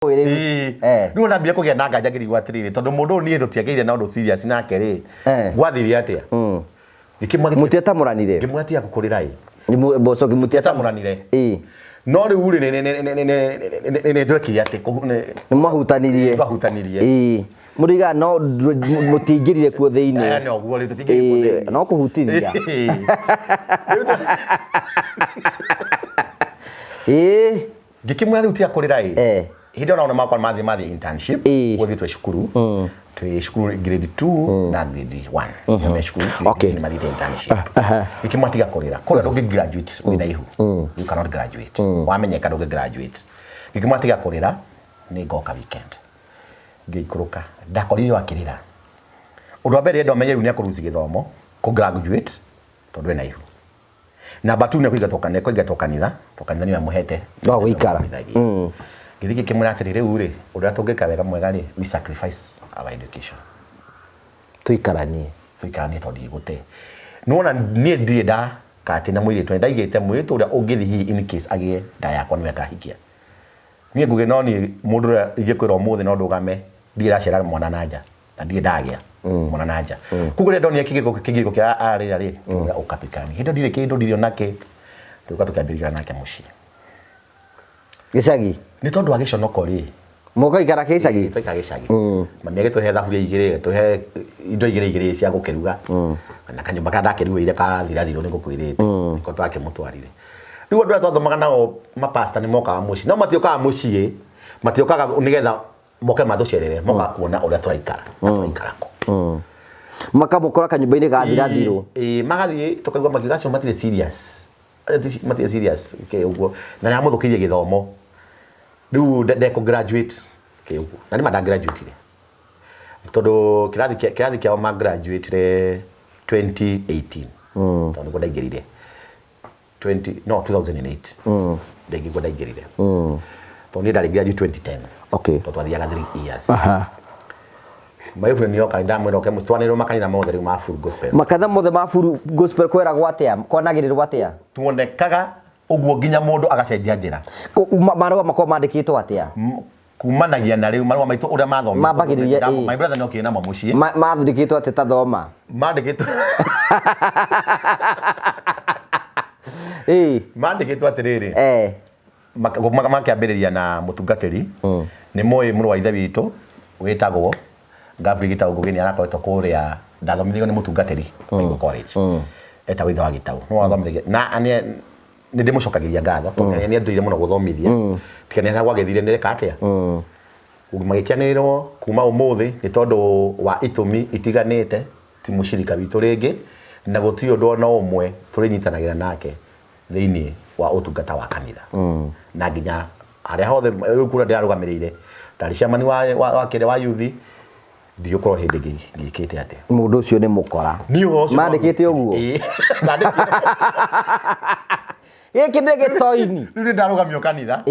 Ndio nambia kugia na nganja ngiri gwatirire tondu mundu ni tutiageire na undu serious nake ri gwathire atia mutieta muranire ngimwatia gukurira boso mutieta muranire no riu ri ne twekire ati ni mahutanirie muriga no mutingirire kuo thiini no guo ri tutingirire no kuhutithia ngikimwa riu tia kurira hindi ona makwa mathi internship guthi twe cukuru twe cukuru grade 2 na grade 1 na cukuru ni mathi internship ikimatiga kurira kora ndoge graduate wina ihu you cannot graduate wamenyeka ndoge graduate ikimatiga kurira ni ngoka weekend ngikuruka ndakorire wakirira undu wa mbere ndo menye riu ni akuruci githomo ku graduate tondu wina ihu na batu ne kuiga kanitha ni amuhete no guikara githiki kimura atirire uri uria tungika wega mwega ri we sacrifice our education tuikaranie tondu igute nuona nie ndire da kati na mwiri ndaigite mwiri uria ungithi hihi in case agie nda yakwa ni wekahikia nie nguge no ni mundu uria ingikwira umuthi no ndugame ndira cera mwana nanja na ndire ndagia mwana nanja kugure ndoni kigiko kia ari ukatuikani hindo ndire kindu ndirio nake tukambiriria nake muci gicagi ni tondu agiconoko ri muka ikara gicagi tuika gicagi mami agituhe thaburia igire tuhe indo igire cia gukiruga na kanyumba kada kiruga ile ka thirathiro ni gukwirite niko twake mutwarire riu andu twathomaga nao mapasta ni mokaga muci no matiokaga muci matiokaga nigetha moke mathucerere moka kuona uria turaikara ko makamukora kanyumba-ini ga thirathiro magathie tukaigua magigacio matire serious ke uguo na na muthukirie githomo riu ndeko graduate ke uguo na ni mada graduate ire tondu kirathi kia ma graduate re 2018 tondu ngodaigirire 2008 ndegi ngodaigirire tondu ndari graduate 2010 okay twathiaga 3 years my friend yoka ndamwe roke mustwaniro makanitha mothe riu ma full gospel makanitha mothe ma full gospel kwera gwatia kwanagirira atia tuonekaga uguo nginya mundu agacenjia njira marwa makwa mandikitwo atia kumanagia na riu marwa maitu uria mathomithio mambagiriria my brother no kina mo mucie mandikitwo ati ta thoma mandikitwo mandikitwo atiriri makiambiriria na mutungatiri ni moyi muru wa ithe witu witagwo Gabriel Gitau ngugini arakoretwo kuria ndathomithio ni mutungatiri Bible college eta withe wa Gitau no wathomithagia na anie ni ndimucokagiria ngatho tondu ni anduire muno guthomithia tikane na gwagethire ni reka atia magikianirwo kuma umuthi ni tondu wa itumi itiganite ti mushirika witu ringi na gutio ndo na umwe turinyitanagira nake thiini wa utungata wa kanitha na nginya aria hothe kura ndirarugamirire ndari ciamani wa kire wa youth ndio ko hindi ngikite ate mundu ucio ni mukora mandikite uguo giki ndege toini riu ndarugamio kanitha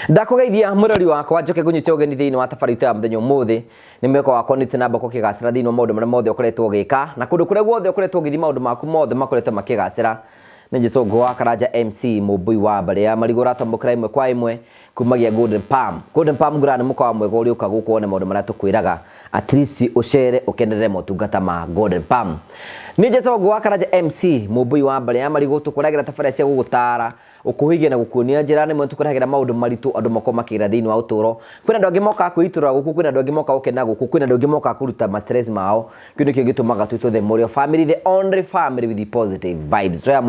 ndakugeithia murori wakwa njoke gunyite ugeni thiini wa tafari ta muthenya umuthi ni mweko wakwa ni tinamba ko kigacira thiini maundu maria mothe ukoretwo gika na kundu kuria guothe ukoretwo githi maundu maku mothe makoretwo makigacira ni Jesongo wa Karanja MC mubui wa baria marigora tambukira imwe kwa imwe kumagia Golden Palm ngurani mukawa mwego uri uka gukuone maundu maria tukwiraga at least ucere ukenderere motungata ma Golden Palm ni Jesongo wa Karanja MC mubui wa baria marigo tukuragira tafari cia gugutara ukuhigia na gukuonia njira nimwe tukuragira maundu maritu andu makoma kira thiini wa uturo kwina ndogi moka kuitura guku kwina ndogi moka ukena guku kwina ndogi moka kuruta ma stress mao kino kio gitumaga twitwo the Morio family, the only family with the positive vibes twa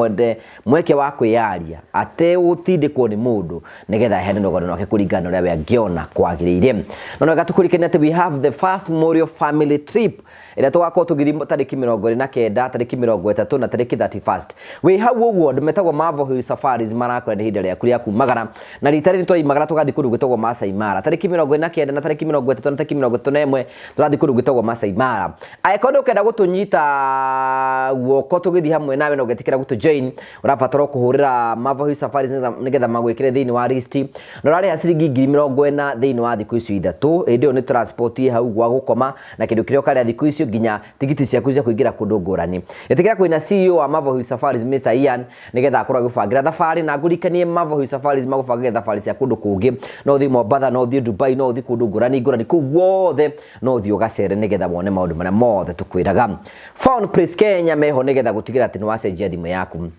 mweke wa kwiyaria ate utindikwo ni mundu nigetha hene ndogono wake kuringana uria we angiona kwagirire no gatukurikenia ati we have the first Morio family trip ila tugakorwo tugithi tariki 29 tariki 30 na tariki 31st we hau uguo ndumetagwo Mavo Hill Safaris marakwenda hinda ria kuria kumagara na ritari twai magara tugathi kundu gwitagwo Masai Mara tariki 29 na tariki 30 na tariki 31 turathi kundu gwitagwo Masai Mara aikondo kenda gutunyita guoko tugithi hamwe nawe no getikira gutu join urabatara kuhurira Mavo Hill Safaris nigetha magwikire thiini wa list no rari ha ciringi 40,000 thiini wa thiku icio ithatu ndio ni transport hau gwa gukoma na kindu kiria ukaria thiku icio nginya tigiti ciaku cia kuingira kundu ngurani. Etikira kwina CEO wa Marvel Safaris Mr Ian nigetha akorwo agibangira thabari na ngurikanie Marvel Safaris magubangira thabari cia kundu kungi no uthi Mombasa no uthi Dubai no uthi kundu ngurani kuu guothe no uthi ugacere nigetha wone maundu maria mothe tukwiraga. Phone Place Kenya meho nigetha gutigira ati ni wacenjia thimu yaku.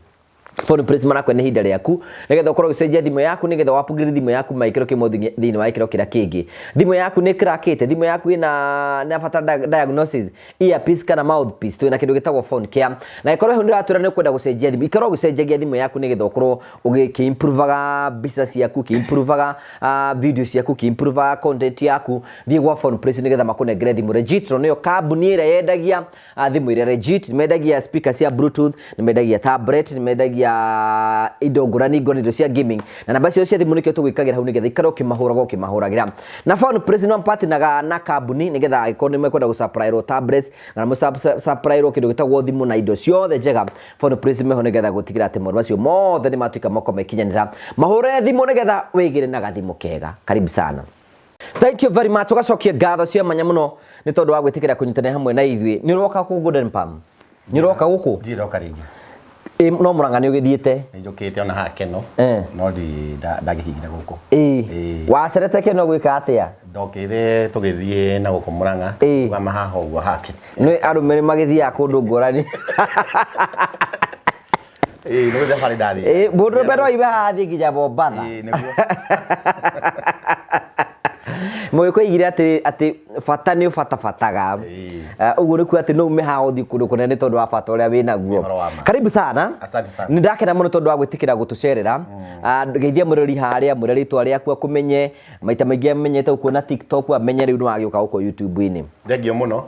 Phone Place marakwe ni hinda riaku nigetha ukorwo ucenjia thimu yaku nigetha wapugire thimu yaku maikiro kimwe thiini wa ikiro kira kingi. Thimu yaku ni crackite, thimu yaku ina batara diagnosis earpiece kana mouthpiece twina kindu gitagwo phone care na ikorwo hu ndiratura ni kwenda gucenjia thimu ikorwo gucenjagia thimu yaku nigetha ukorwo ugiimprovaga bica ciaku kiimprovaga video ciaku kiimprovaga content yaku thie gwa Phone Place nigetha makunengere thimu legit niyo kambuni ira yendagia thimu ira legit nimendagia speaker cia bluetooth nimendagia tablet nimendagia indo ngurani indo cia gaming na namba cio cia thimu nikio tugwikagira hau nigetha ikaro kimahuragira na Phone Place no partinaga na kambuni nigetha ikorwo ni mekwenda gusupply ro tablets na mo supply ro kindu gitagwo thimu na indo ciothe njega Phone Place meho nigetha gutigira ati maundu macio mothe ni matuika mako mekinyanira mahure thimu nigetha wigire na gathimu kega. Karibu sana. Thank you very much. Ugacokia ngatho cia manya muno ni tondu wa gwitikira kunyitana hamwe na ithui. Ni roka ku Golden Palm. Ni roka guku? Ndiroka ringi. No Murang'a ni ugithiete? Njukite ona hakeno. No ndagihingira guku. Wacerete keno gwika atia? Ndokire tugithie na guku Murang'a. Tugama haha uguo hake. Ni arumiri magithia kundu ngurani. No thabari ndathi. Mundu mbere ibe hathi nginya Mombasa. Niguo. Mwikoigire ati fata ni fatafataga uguo ni ku ati no ume haothi kundu kunene tondu wa fata uria wina guo. Karibu sana. Asante sana. Ni ndakena muno tondu wa gwitikira gutucerera geithia murori haria murori twari aku akumenye maita maingi amenyete ukuona TikTok amenye riu no agiuka uko YouTube ini. Thengio muno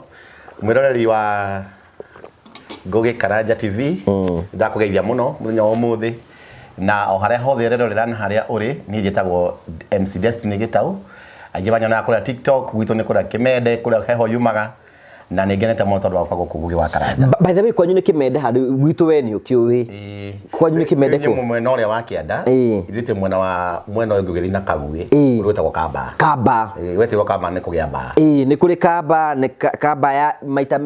mwiroreri wa Ngugi Karanja TV ndakugeithia muno muthenya wa umuthi na o haria hothe rerorera na haria uri ni njitagwo MC Destiny Gitau aingi banyona kuria TikTok gwitu ni kuria Kimende kuria heho yumaga na ningenete muno tondu wa guku Ngugi wa Karanja. By the way kwanyu ni Kimende handu gwitu we ni ukiui kwanyu ni Kimende ko ni mwena uria wa Kianda ithite mwena uyu ngugithina Kagui urutagwo Kamba wetirwo Kamba ni kugia mba ni kuri Kamba ni Kamba ya maita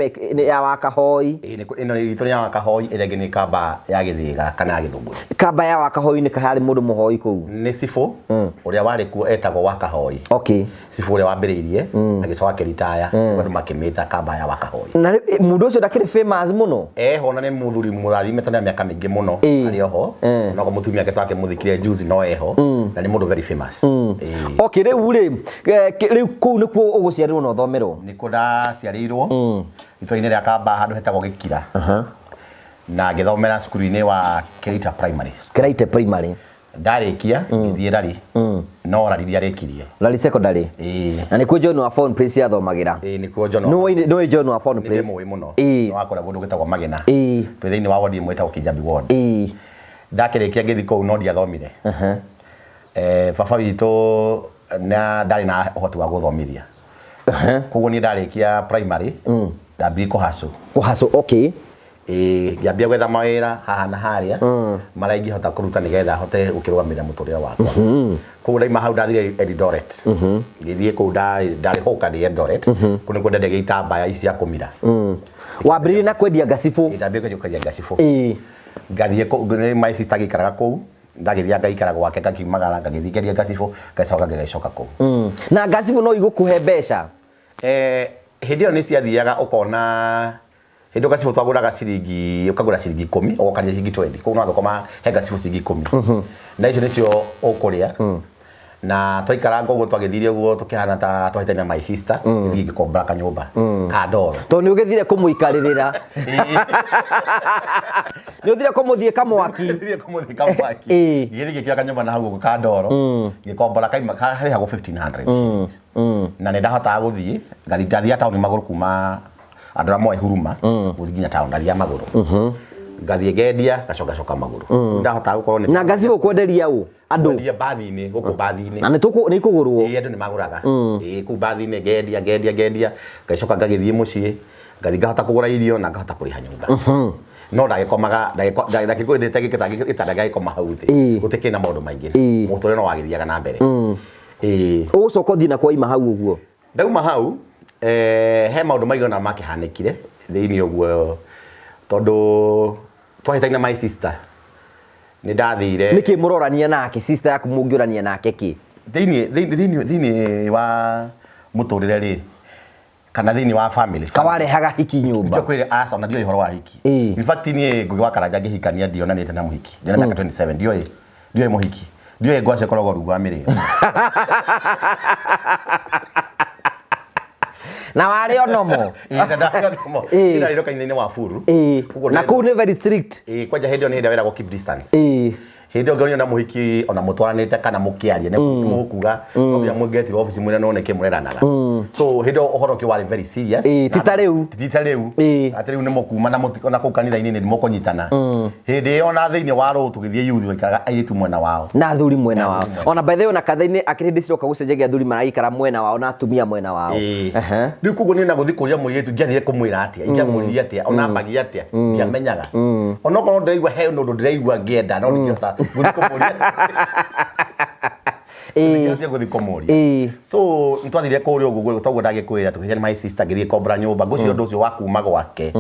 ya Wakahoi ino itu ya Wakahoi irengi ni Kamba ya Githiga kana ya Githunguri. Kamba ya Wakahoi ni kahari mundu muhoi kuu ni Sifu uria wari ku etagwo Wakahoi. Okay. Sifu uria wambiriirie agicoka kiritaya andu makimita Kamba ya Wakahoi na mundu ucio ndakiri famous muno hona ni muthuri murathime tana miaka mingi muno ari oho no ko mutumia ke twake muthikire juzi no eho na ni mundu very famous. Okay riu ku ni ku uguciarirwo no thomerwo ni ku ndaciarirwo ithoine ria Kamba handu hetagwo Gikira na ngithomera cukuru-ini wa Kirita Primary ndarikia ngithie rari no rari ndiarikirie rari secondary na ni ku John wa Phone Place athomagira ni ku John no John wa Phone Place ni muno no akora gundu gitagwo Magena twi thiini wa ward mwetagwo Kijambi ward ndakirikia ngithi kou no ndiathomire baba witu na ndari na uhoti wa guthomithia koguo ni ndarikia primary ndambire kuhacu okay ngĩambia gwetha mawĩra haha na haria marĩa ingĩhota kũruta nĩgetha hote gũkĩrũgamĩrĩra mũtũrĩre wakwa. Koguo ndaima hau ndathire Eldoret ngĩthiĩ kũu ndarĩ hoka ndĩ Eldoret kũu nĩkuo ndendagia itambaya ici cia kũmira. Wambĩrĩirie na kwendia ngacibũ? Ndambire kwendia ngacibũ ngathiĩ my sister gĩikaraga kũu ndagĩthiĩ ngaikara gwake ngakiumagara ngagĩthiĩ ngendia ngacibũ ngagĩcoka kũu. Na ngacibũ no igũkũhe mbeca? Hĩndĩ ĩyo nĩ ciathiaga ũkona hĩndĩ ngacibũ twagũraga ciringi ũkagũra ciringi 10 ũgokania ciringi 20 koguo no thũkũma he ngacibũ ciringi 10 na icio nĩcio ũkũrĩa na twaikara ũguo twagĩthire ũguo tũkĩhana ta twahĩtania na my sister gĩthiĩ ngĩkombora kanyũmba ka ndoro tondũ nĩ ũgĩthire kũmũikarĩrĩra nĩ ũthire kũmũthiĩ kamwaki gĩthiĩ ngĩkĩra kanyũmba na hau ũguo ka ndoro ngĩkombora harĩhagwo 1500 na nĩ ndahotaga gũthiĩ ngathiĩ taũni magũrũ kuma andra moe Huruma guthi nginya town ndathia maguru ngathie ngendia gacoka maguru ndahotaga gukorwo ni na ngacibũ kwenderia u andu ndia bathi-ini guku bathi-ini na nĩ ikũgũrwo andu ni maguraga kuu bathi-ini ngendia gacoka ngagithie muciĩ ngathi ngahota kugura irio na ngahota kuriha nyumba no ndagĩkomaga ndagĩkũndĩte gĩtanda gĩgĩkoma hau thĩ gũtikĩrĩ na maũndũ maingĩ mũtũrĩre no wagĩthiaga na mbere ũgũcoka ũthiĩ na kwa ima hau ũguo ndauma hau he maundu maigana makihanikire thiini uguo tondu twahitaina my sister ni ndathire niki murorania nake sister yaku mungiorania nake ki thiini wa muturire ri kana thiini wa family kawarehaga hiki nyumba kwire asa na ndio ihoro wa hiki in fact ni ngugwa karanja ngihikania ndionanite na muhiki ndio miaka 27 ndio muhiki ndio ngwace korogo rugwa miri na wale onomo ina iroka ine wa furu na ku ni very strict kwaja hedio ni ndawera go keep distance hedio ngoni na muhiki ona mutwaranite kana mukiarie ne mukuga obia mugeti office mwena no neke mureranaga so hedio ohoro ki wari very serious titareu atariu ni mukuma na mutikona ku kanitha ini ni mukonyitana hindi ona thiini waro tugithie youth wikaga aitu mwena wao na thuri mwena wao ona by the way ona kathaini akirindi ciroka gucenjagia thuri maraikara mwena wao na atumia mwena wao riu kugo ni na guthi kuria muiritu ngiathire kumwira atia ingiamuriria atia ona magi atia ngiamenyaga ona kono ndiraigua he no ndiraigua ngienda no ngiota guthi kumuria guthi kumuria so ntwathire kuria uguo toguo ndagikwira tukijana my sister ngithie kombra nyumba ngucio ndu ucio wakuma gwake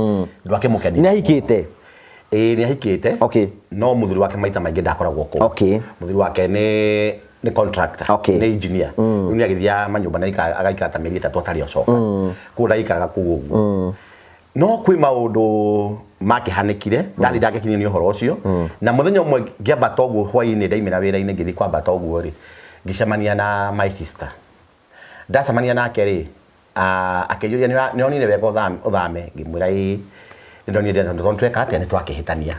ndwake mukeni ni ahikite ni ahikite okay no muthuri wake maita maingi ndakoragwo ku okay muthuri wake ni contractor ni engineer ni agithia manyumba na agaikara ta mieri 3 atari ocoka ku ndaikaraga ku uguo no kwi maundu makihanikire ndathi ndagekinyo ni uhoro ucio na muthenya umwe ngiamba togu hwaini ndaimira wira-ini ngithi kwamba togu ri ngicemania na my sister ndacemania nake ri akijuria ni onire wega uthame ngimwira ndoni ndenda ntweka atia ni twakihitania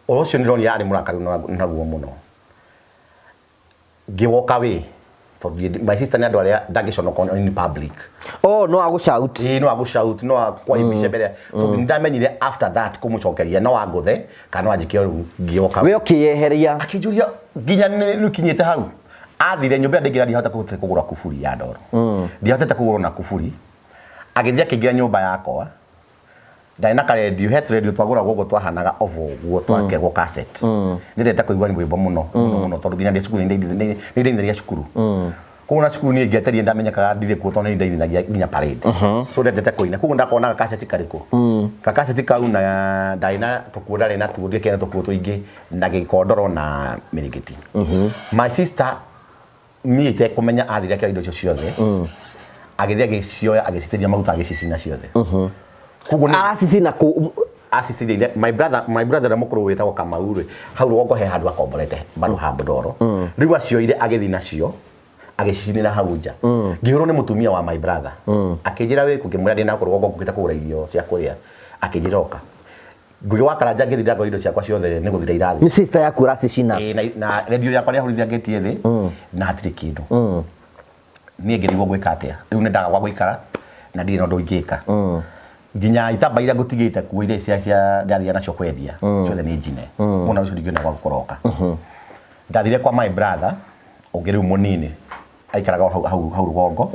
ucio ndironi ari murakari naguo muno ngiwoka wi for my sister ni andu aria ndagiconoka in public no agushout no agushout no kwaibisha mbere so ndamenyire after that kumucokeria no aguthe kana anjikio ngioka we okiyeheria akijuria nginya nukinyete hau athire nyumba ndingira ndihota kugura kuburi ya ndoro ndihota kugura na kuburi agithia kingira nyumba yakwa ndaina ka radio het radio twagura gogo twahanaga ovo guo twakegwo cassette ndireta kuigwa nyimbo muno tondu nginya ndi cukuru ndi ndeithagia cukuru kuna cukuru ni ngeterie ndamenyekaga ndire kuo tondu ndeithagia nginya parade so ndetete kuina kugo ndakona cassette kariko ka cassette kau na ndaina tukuo na tuthie kena tukuo tuingi na gikondoro na mirigiti my sister ni te kumenya athire ka indo cio ciothe agithia gicioya agiciteria maguta agicicina ciothe kugo aracicina ku asicine my brother na mukuru wetagwo Kamauru hau rugongo he handu akomborete bado hambodoro riu acioire agithi nacio agicicinira hau nja ngihoro ni mutumia wa my brother akijira we kungimwira ndina rugongo kugita kugura irio cia kuria akijiroka ngugi wakaranja ngithi ndago indo ciakwa ciothe ni guthira irathi ni sister yaku aracicina na radio yakwa ni ahurithia ngetie thi na hatiri kindu nie ngirigwo gwika atia riu ni ndaga gwa guikara na ndiri no ndungika nginya itamba ira gutigite kuo ire cia ndathia nacio kwendia ciothe ni njine ona ucio ndigio na gwa gukoroka ndathire kwa my brother ungiriu munini aikaraga hau rugongo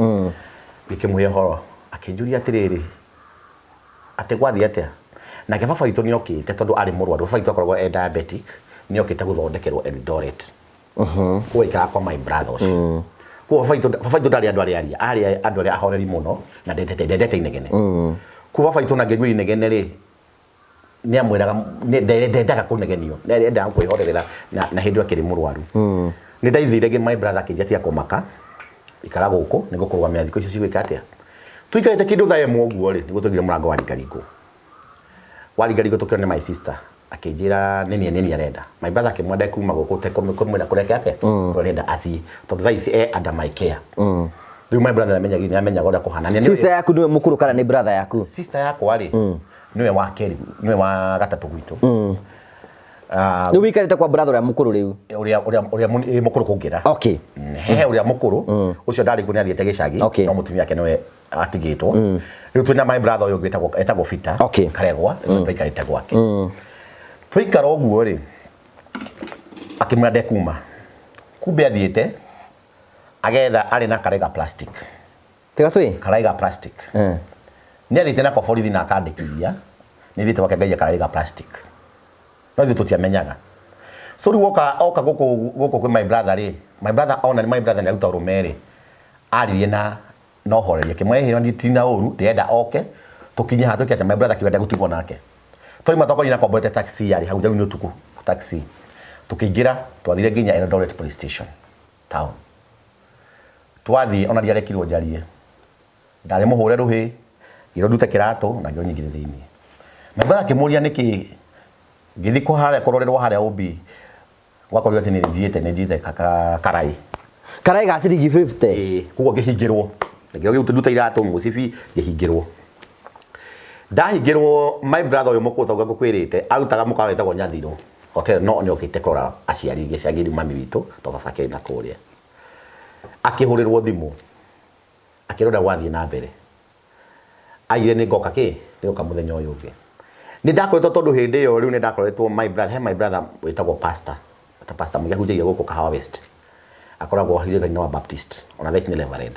ngikimwe horo akinjuria atiriri ate gwathi atia na ke baba itu ni okite tondu ari murwaru baba itu akoragwo diabetic ni okite guthondekerwo Eldoret kuo ikara kwa my brother ucio kuo baba itu ndari andu ari andu ari ahoreri muno na ndete inegene kuva baba na ngegwiri negene ri ni amwiraga ndendaga kunegenio ndendaga kwihorerera na hindi akiri murwaru ni ndaithire ge my brother akijatia kumaka ikara guku ni gukurwa mia thiko icio cigwika atia tuikarite kindu thaye mwoguo ri ni gutugire murango wa rigarigo tukirone my sister akijira nini arenda my brother akimwenda kuma guku te kumwira kureke atia arenda athii tondu thaici under my care riu my brother amenya goda kuhanania sister yaku niwe mukuru kana ni brother yaku sister yakwa ri niwe wa keri niwe wa gatatu gwitu ni wikarite kwa brother ya mukuru riu uria mukuru kungira okay he uria mukuru ucio ndari kuni athiete gicagi no mutumia yake niwe atigitwo riu twina my brother uyu etagwo Fita Karegwa twikarite gwake twikara uguo ri akimwende kuma kumbe athiete agetha ari na karega plastic tiga twi karega plastic ni athite na koborithi na akandikithia ni thite wakengaia karega plastic no thite tutiamenyaga so riu oka guku kwi my brother ri my brother ona ni my brother ni aruta rumeri aririe na no horeria kimwehira ni tina uru ndenda oke tukinye hatu kia my brother kiwenda gutigwo nake toima toko ina kombote taxi yari hau jau ni utuku taxi tukiingira twathire nginya Eldoret police station town twathi ona ndiarekirwo njarie ndare muhure ruhi iro ndute kirato na ngio nyingire thiini my brother kimuria niki ngithi ko hare kororerwo hare obi wakorwo ati ni njiite karai ga ciringi 50 kugo ngihingirwo ngiro giu nduta irato mucibi ngihingirwo ndahingirwo my brother uyu mukutha ngukwirite arutaga mukawa wetagwo Nyathiro hotel no okite kora aciari gicagiri mami witu to baba ke na kuria akihurirwo thimu akirora gwathie na mbere aire ni ngoka ki nioka muthenya uyu ungi ni ndakoretwo tondu hindi iyo riu ni ndakoretwo my brother wetagwo pastor mugia hujia guku Kahawa West akoragwo hijega wa Baptist ona thaici ni Reverend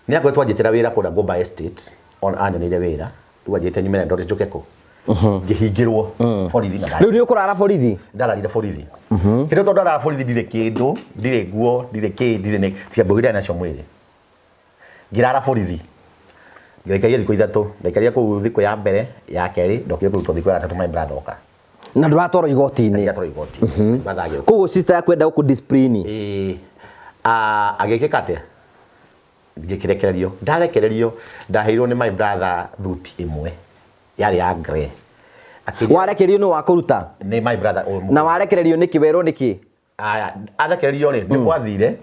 ni akoretwo anjitira wira kura Gomba Estate on anyonire wira riu anjite nyumire ndore njukeko ngihingirwo borithi na riu ni ukurara borithi ndararire borithi hindo tondu ndarara borithi ndire kindu ndire nguo ndire ne tiambugire nacio mwiri ngirara borithi ngirekaria thiko ithatu ndikaria ku thiko ya mbere ya keri ndokire ku thiko ya tatu my brother oka na ndwatoro igoti-ini ndwatoro igoti-ini bathagio koguo sister yakwenda guku discipline agikika atia ngikirekererio ndarekererio ndaheirwo ni my brother thuti imwe yari ya grey warekererio no wakuruta ni my brother na warekererio niki werwo niki aya athekererio ni kwathire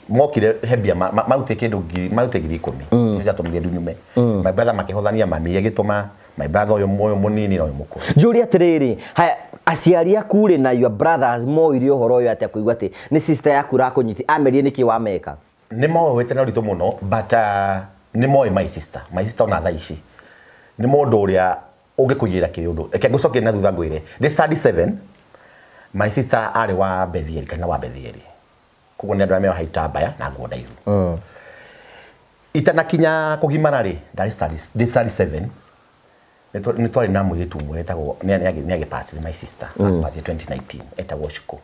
mokire hebia maute kindu maute 10,000 nja tumire ndunyume my brother makihothania mami agituma my brother uyu moyo munini na uyu mukuru njuri atiriri haya aciari aku ri na your brothers moirie uhoro uyu atia kuigwa ati ni sister yaku rakunyiti amerie niki wameka ni mo wete na rito muno but ni mo my sister ona thaici ni mundu uria ungikugira kiundu eke ngucoke na thutha ngwire ni 37 my sister ari wa Bethieri kana wa Bethieri kugo ni andu ameo haitambaya na nguo ndairu itana kinya kugimana ri ndari 37 ni twari na mwitu mwe etagwo ni age my sister as part 2019 etagwo Shiko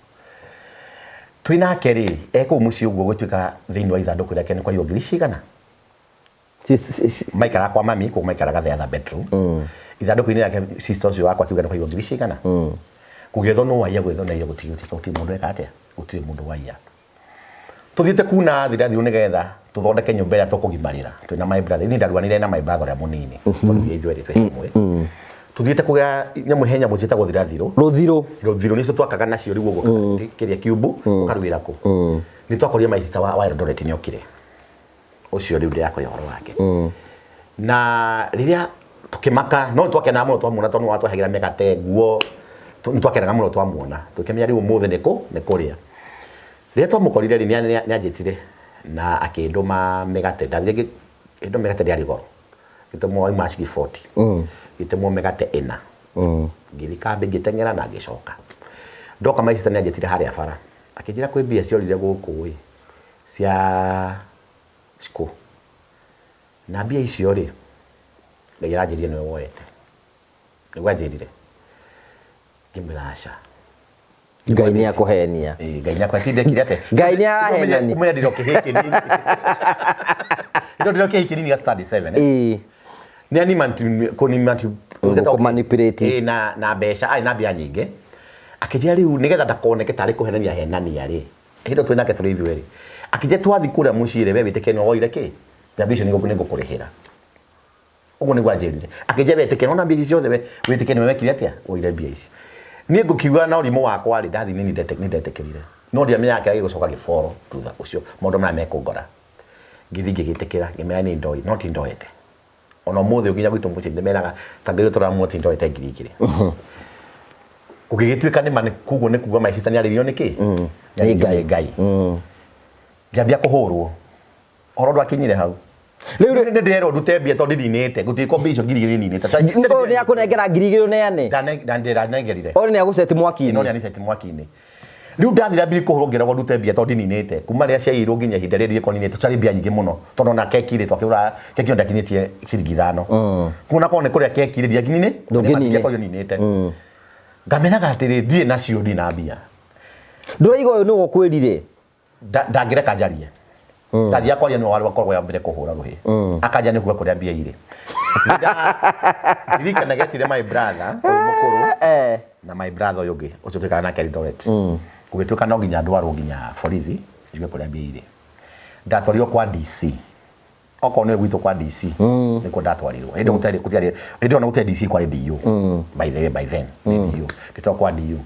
twina keri eko muci uguo gutwika thiini wa ithanduku riake ni kwa yo ngiricigana maikara kwa mami ko maikara ga the bedroom ithanduku ini yake sister ucio wakwa kiuga ni kwa yo ngiricigana kugethwo no waiya gwethwo na iyo gutigutika uti mundu eka atia uti mundu waiya tuthiite kuna thira thiu nigetha tuthondeke nyumba ira tukugimarira twina my brother ini ndaruanire na my brother ria munini tuthie ithweri twemwe tuthiite kuga nyamu henya mucitagwo thirathiro ruthiro nicio twakaga nacio riu guo kiria kiumbu ukaruira ku ni twakoria my sister wa Eldoret ni okire ucio riu ndira koyoro wake na riria tukimaka no twakena muno twamuna tonu watwahagira megate nguo twakenaga muno twamuona tukimenya riu muthe ni kuria riria twamukorire ni anjitire na akinduma megate ndathire indo megate ndiari goro gitemo imashiki 40 gitemo megate 4 ngirika ngitengera na ngicoka ndoka my sister ni anjitire haria bara akijira kwi mbia ciorire guku wi cia Shiko na mbia icio ri ngira njirie niwe woete nigwa njirire kimrasha Ngai ni akuhenia Ngai ni akwatinde kirete Ngai ni arahenani kumenya ndiro kihiki nini ndiro kihiki nini ya 37 ni animant manipulate na besha ai na bia nyinge akijia riu nigetha ndakoneke tari kuhenania henania ri hindo twinake turi ithweri akije twathi kuria mucire we witike no woire ki na bisho ni gukurihira ugu ni gwanjirire akije witike no na bia ciothe we witike ni wekire atia woire bia ici ni ngukiuga na urimu wakwa ri ndathi nini ndetekirire no ndia menya yake gucoka giforo thutha ucio maundu mara mekungora ngithi ngigitikira ngimera ni ndoi no ti ndoete ona muthe uginya gwitu muci ndemeraga tangiru turamuoti ndoete ngirigire kugigituika ni mani kugo ni kuga my sister ni aririo niki ni Ngai ngambia kuhurwo oro ndwakinyire hau riu ni ndero ndute mbia tondu ndinite gutiko mbia icio ngirigire ninite ngo ni akunengera ngirigire neane ndandira nengerire ori ni aguseti mwaki no ni aniseti mwaki-ini riu ndathira mbiri kuhurungera gwa ndute mbia tondu ninite kuma ria ciairwo nginya ihinda riria koninite twari mbia nyingi muno tondu na keki ri twakira keki onda kinyitie ciringi 5 kuna kone kuria keki ri nginyine ndunginine kwa ninite ngamenaga atiri ndire nacio ndina mbia nduraiga uyu ni gukwirire ndangireka njarie Ndathia kwaria no wale wakorwo yambire kuhura ruhi akanja ni kuga kuria mbia ire ndika na getire my brother mukuru na my brother yogi ucio tukana na Eldoret kugituka no nginya ndwarwo nginya borithi njuge kuria mbia ire ndatwario kwa DC oko no gwito kwa DC niko ndatwarirwo ende gutari ende no gutari DC kwa DU by then DU gitwa kwa DU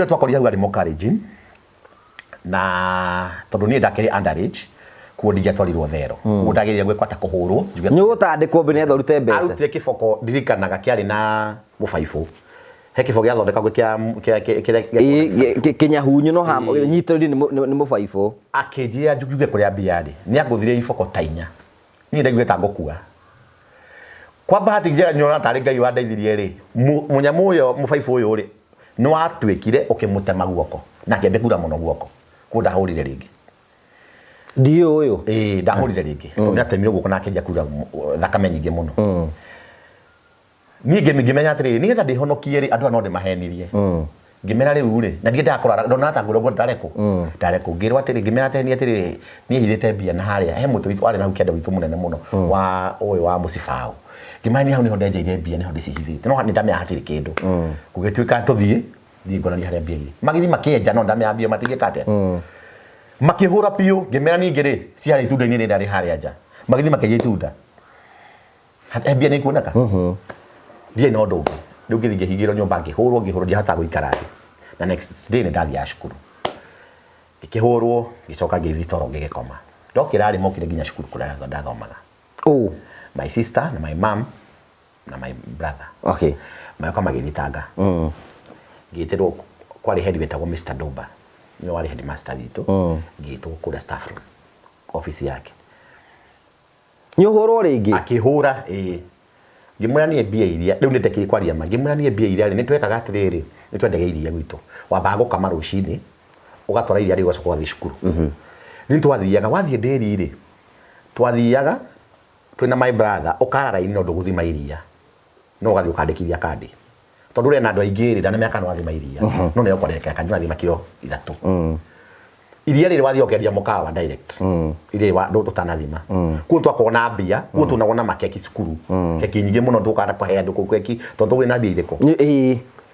twakorire hau ari mo carriage na tondu ni ndakiri underage kuo ndingetwarirwo thero ndageria gwikwa ta kuhurwo nyu gutandikwo mbere etho rute mbeca arutire kiboko ndirikanaga kiari na mubaibu he kiboko gyathondeka gwe kinyahunyu no ha nyitori ni mubaibu akinjia njuge kuria biari ni anguthire iboko tainya ni ndaigwe ta ngukua kwa bahati njega nyona tari ngai wa ndeithirie ri munyamu uyo mubaibu uyu ri no atwikire ukimutema guoko na kembe kura muno guoko ko ndahurire ringi ndio uyu ndahurire ringi tondu atemire guoko na akenja kura thakame nyingi muno ni ngimenya atiri ni getha ndihonokie ri andu no ndimahenirie ngimera riu ri na ndigenda akora ndona ta ngurwo ndareko ngirwa atiri ngimera atiri ni hithite mbia na haria he mutu witu ari na ukenda witu munene muno wa uyu wa musifao ngimani hau ni honde njeire mbia ni honde cihithite no ni ndamya hatiri kindu kugituika tuthie ni ngorani haria mbia iri magithi makienja no ndamya mbia matigikate makihura piu ngimera ni ngiri ciari tunda ni ndari haria nja magithi makienja tunda mbia ni kuoneka ndie no ndugu riu ngithige higiro nyumba ngihurwo ndihata guikara na next day ni ndathia cukuru ngikihurwo gicoka ngithi toro ngigikoma ndokira ari mokire nginya cukuru kuria ndathomaga my sister na my mom na my brother okay mayoka magithitanga ngitirwo kwari head wetagwo Mr Doba ni wari headmaster witu ngitwo kuria staff room office yake nyohoro ringi akihura ngimwira ni mbia iria riu nindekire kwaria ma ngimwira ni mbia iria ni twekaga atiriri ni twendege iria gwitu wambaga gukama rucini ugatwara iria ri ugacoka wathi cukuru ni twathiaga wathie nderi ri twathiaga twina my brother ukara raini no nduguthima iria no ugathi ukandikithia kandi tondu ri na andu aingi ri ndana miaka no wathima iria no ne ukwareka kanyu wathima kilo 3 iria ri wathi okeria mukawa direct iria wa ndo tutanathima ku twakona mbia ku tunagona makeki cukuru keki nyingi muno ndukana kuhe andu keki tondu wina mbia iriko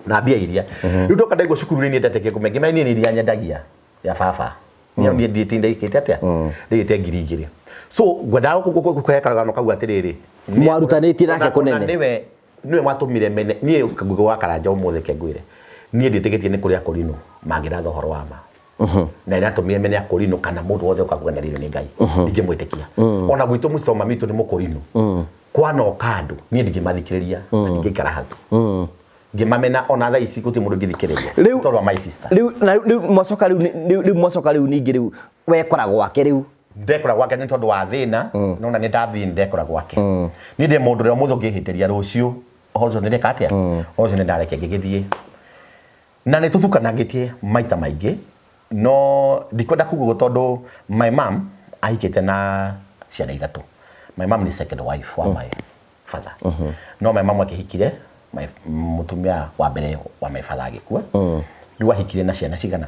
na mbia iria riu ndoka ndaigwa cukuru ni ndete keki kumenge ni iria nyendagia ya baba ni nditinde ikite atia ndite ngiri igiri so gwenda kuhekaraga no kau atiriri mwarutanitie nake kunene niwe mwatumire mene nie ngugo wa karanja umuthe kengwire nie nditigetie ni kuria korino mangira thohoro wa ma na ina tumire mene akorino kana mundu wothe ukaguanaririo ni ngai ndingimwitikia ona gwitu mustoma mitu ni mukorino kwana okandu nie ndingimathikiriria na ndingikara hatu ngimamena ona tha ici guti mundu ngithikiriria tondu my sister riu mwacoka riu ningi riu wekora gwake riu ndekora gwake ni tondu wa thina nona ni ndathi ndekora gwake ni ndi mundu ria muthu ngihitiria rucio ozo ni reka atia ozo ni ndareke ngigithie na ni tuthukanangitie maita maingi no ndikwenda kuguo tondu my mom ahikite na ciana ithatu my mom ni second wife wa my father no my mom akihikire mutumia wa mbere wa my father agikua riu ahikire na ciana cigana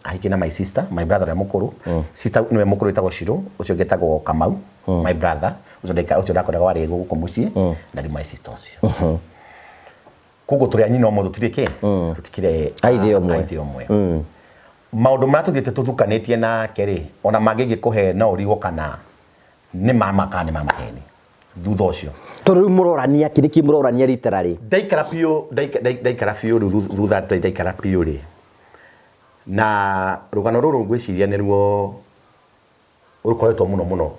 ahikire na my sister my brother ya mukuru sister niwe mukuru itagwo Shiro ucio getagwo Kamau my brother ucio ndakoraga wari guku mucii na ndi my sister ucio kugo turi anyina omo tutirike tutikire aithe omwe maundu ma tuthiete tuthukanetie na keri ona mangigi kuhe na urigo kana ni mama kana mama heni thutha ucio tondu murorania kiriki murorania literally ndaikara pio thutha ndaikara pio ri na rugano ruru ngwiciria ni ruo urukoretwo muno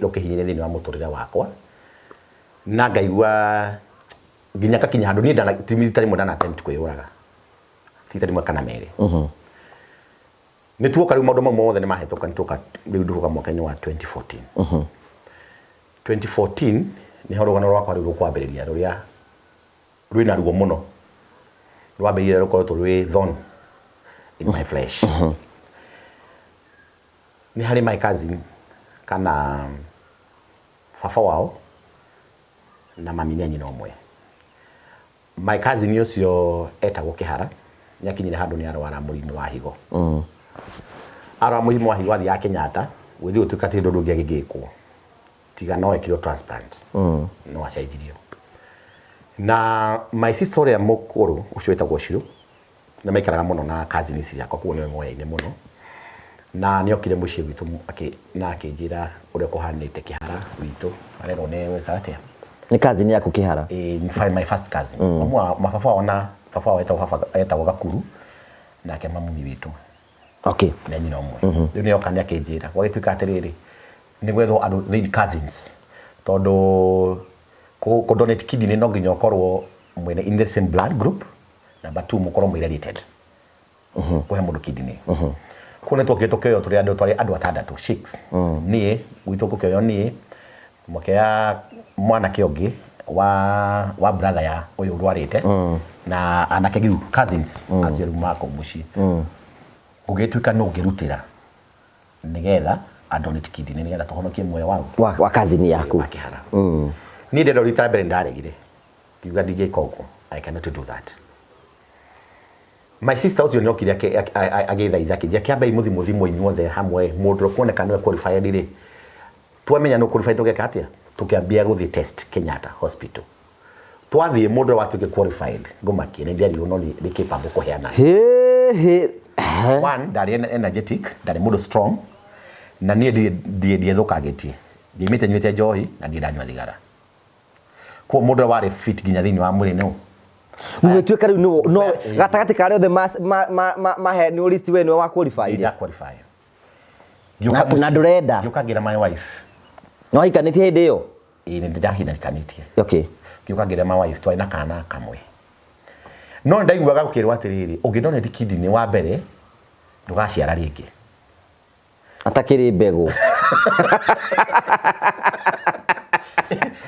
rukihinyire thini wa muturire wakwa na ngaigua nginya kakinya handu ni ndana timitari mudana attempt kwiyuraga titari mwaka meri ni tuoka riu maundu mamwe mothe ni mahetoka nitoka riu nduruka mwaka-ini wa 2014 2014 ni ho rugano rwakwa riu rukwambiriria ruria rwina ruo muno rwambiriria rukoretwo rwi thorn in my flesh ni hari my cousin kana baba wao na mami ni nyina omwe my cousin ucio etagwo Kihara nyakinyire handu ni arwara murimu wa higo ara muhimu wa higo athi ya Kenyatta Wethi utukati ndondo ngia gigikwo tiga no ekiro transplant no acenjirio na my sister ya mukuru ucio etagwo Shiru na maikaraga muno na cousins yakwa kuo ni mwe-ini muno na ni okire mucie witu na akinjira uria kuhanite Kihara witu arero ne weka atia ni cousin yaku Kihara my first cousin mababa ona baba etagwo Gakuru na ke mamu witu okay na nyina omwe riu ni okania akinjira gwagituika atiriri ni gwetho andu cousins todo ko donate kidney no nginya okorwo mwene in the same blood group number 2 mukorwo mwire related kuhe mundu kidney kuna tokito kyo turi andu atandatu 6 nie gwito kyo nie mokea mwana kiongi wa brother ya uyu urwarite na anake giu cousins aciaru mako muci ugituika no ngirutira nigetha adonate kidney nigetha tuhonokie moyo wa cousin yaku Kihara ni ndero litambere ndaregire kiuga dige koko I cannot do that. My sister ucio no kiria agithaitha kinja kiamba imuthi inyuothe hamwe mundu kuoneka no qualified ri twamenya no qualified tugeka atia tukiambia guthi test Kenyatta Hospital twathie mundu watuke qualified ngumaki ni ndiari no ni capable kuheana one ndari energetic ndari mundu strong na nie die thukagetie ndimite nywete njohi na ndanywa thigara kwa mundu wari fit ginya thini wa mwiri no mugituika riu no gatagati kare othe mahe ni list we no wa qualified ya qualify na ndurenda yukagira my wife no ikanitie hindi yo ni ndahina ikanitie okay yukagira my wife twaina kana kamwe no ndaiguaga gukirwa atiriri ungidonate kidney wa mbere ndugaciara ringi atakiri mbegu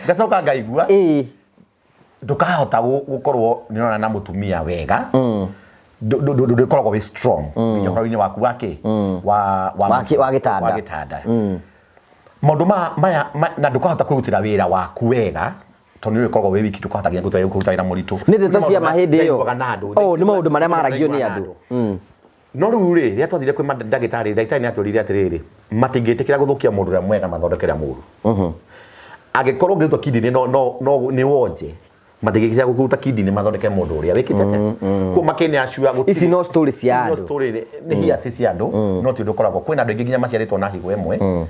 gacoka ngaigua ndukahota gukorwo ni ona na mutumia wega ndukoragwo wi strong nginya horo-ini waku wake wa gitanda maundu maya na ndukahota kurutira wira waku wega tondu ni ukoragwo wi wiki ndukahota nginya kuruta wira muritu ni ndeto cia mahindi yo ni maundu maria maragio ni andu no riu ri ria twathire kwi ndagitari ni atwirire atiriri matingitikira guthukia mundu ria mwega mathondekera muru agikorwo ngirutwo kidney no ni wonje matigikira gukuruta kidney mathondeke mundu uria wikite ku makene acua guti ici no story cia andu no story ni hia cia andu no ti ndukoragwo kwina andu nginya maciaritwo na higo imwe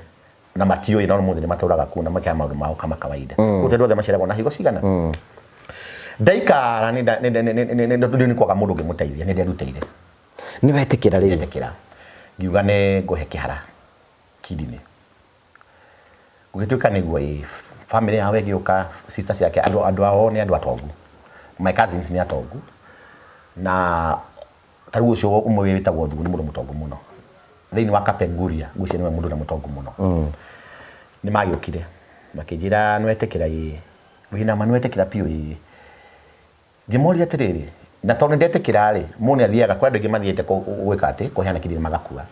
na matio ina no muthi ni maturaga ku na makia maundu mao kama kawaida gutendo othe maciaragwo na higo cigana ndaikara ni kwaga mundu ngimuteithia ni nderutire ni wetikira ri ndekira ngiuga ni nguhe Kihara kidney gugituika niguo family yawe giuka sisters yake andu ao ni andu atongu my cousins ni atongu na taruo cio umwe witagwo Thugu ni mundu mutongu muno thiini wa Kapenguria gucio ni mundu na mutongu muno ni magiukire makijira nwetekira wina manwetekira pio ngimoria atiriri na tondu ndetekira ri muni athiaga kwa andu ingi mathiete gwika ati kuheana kidney magakua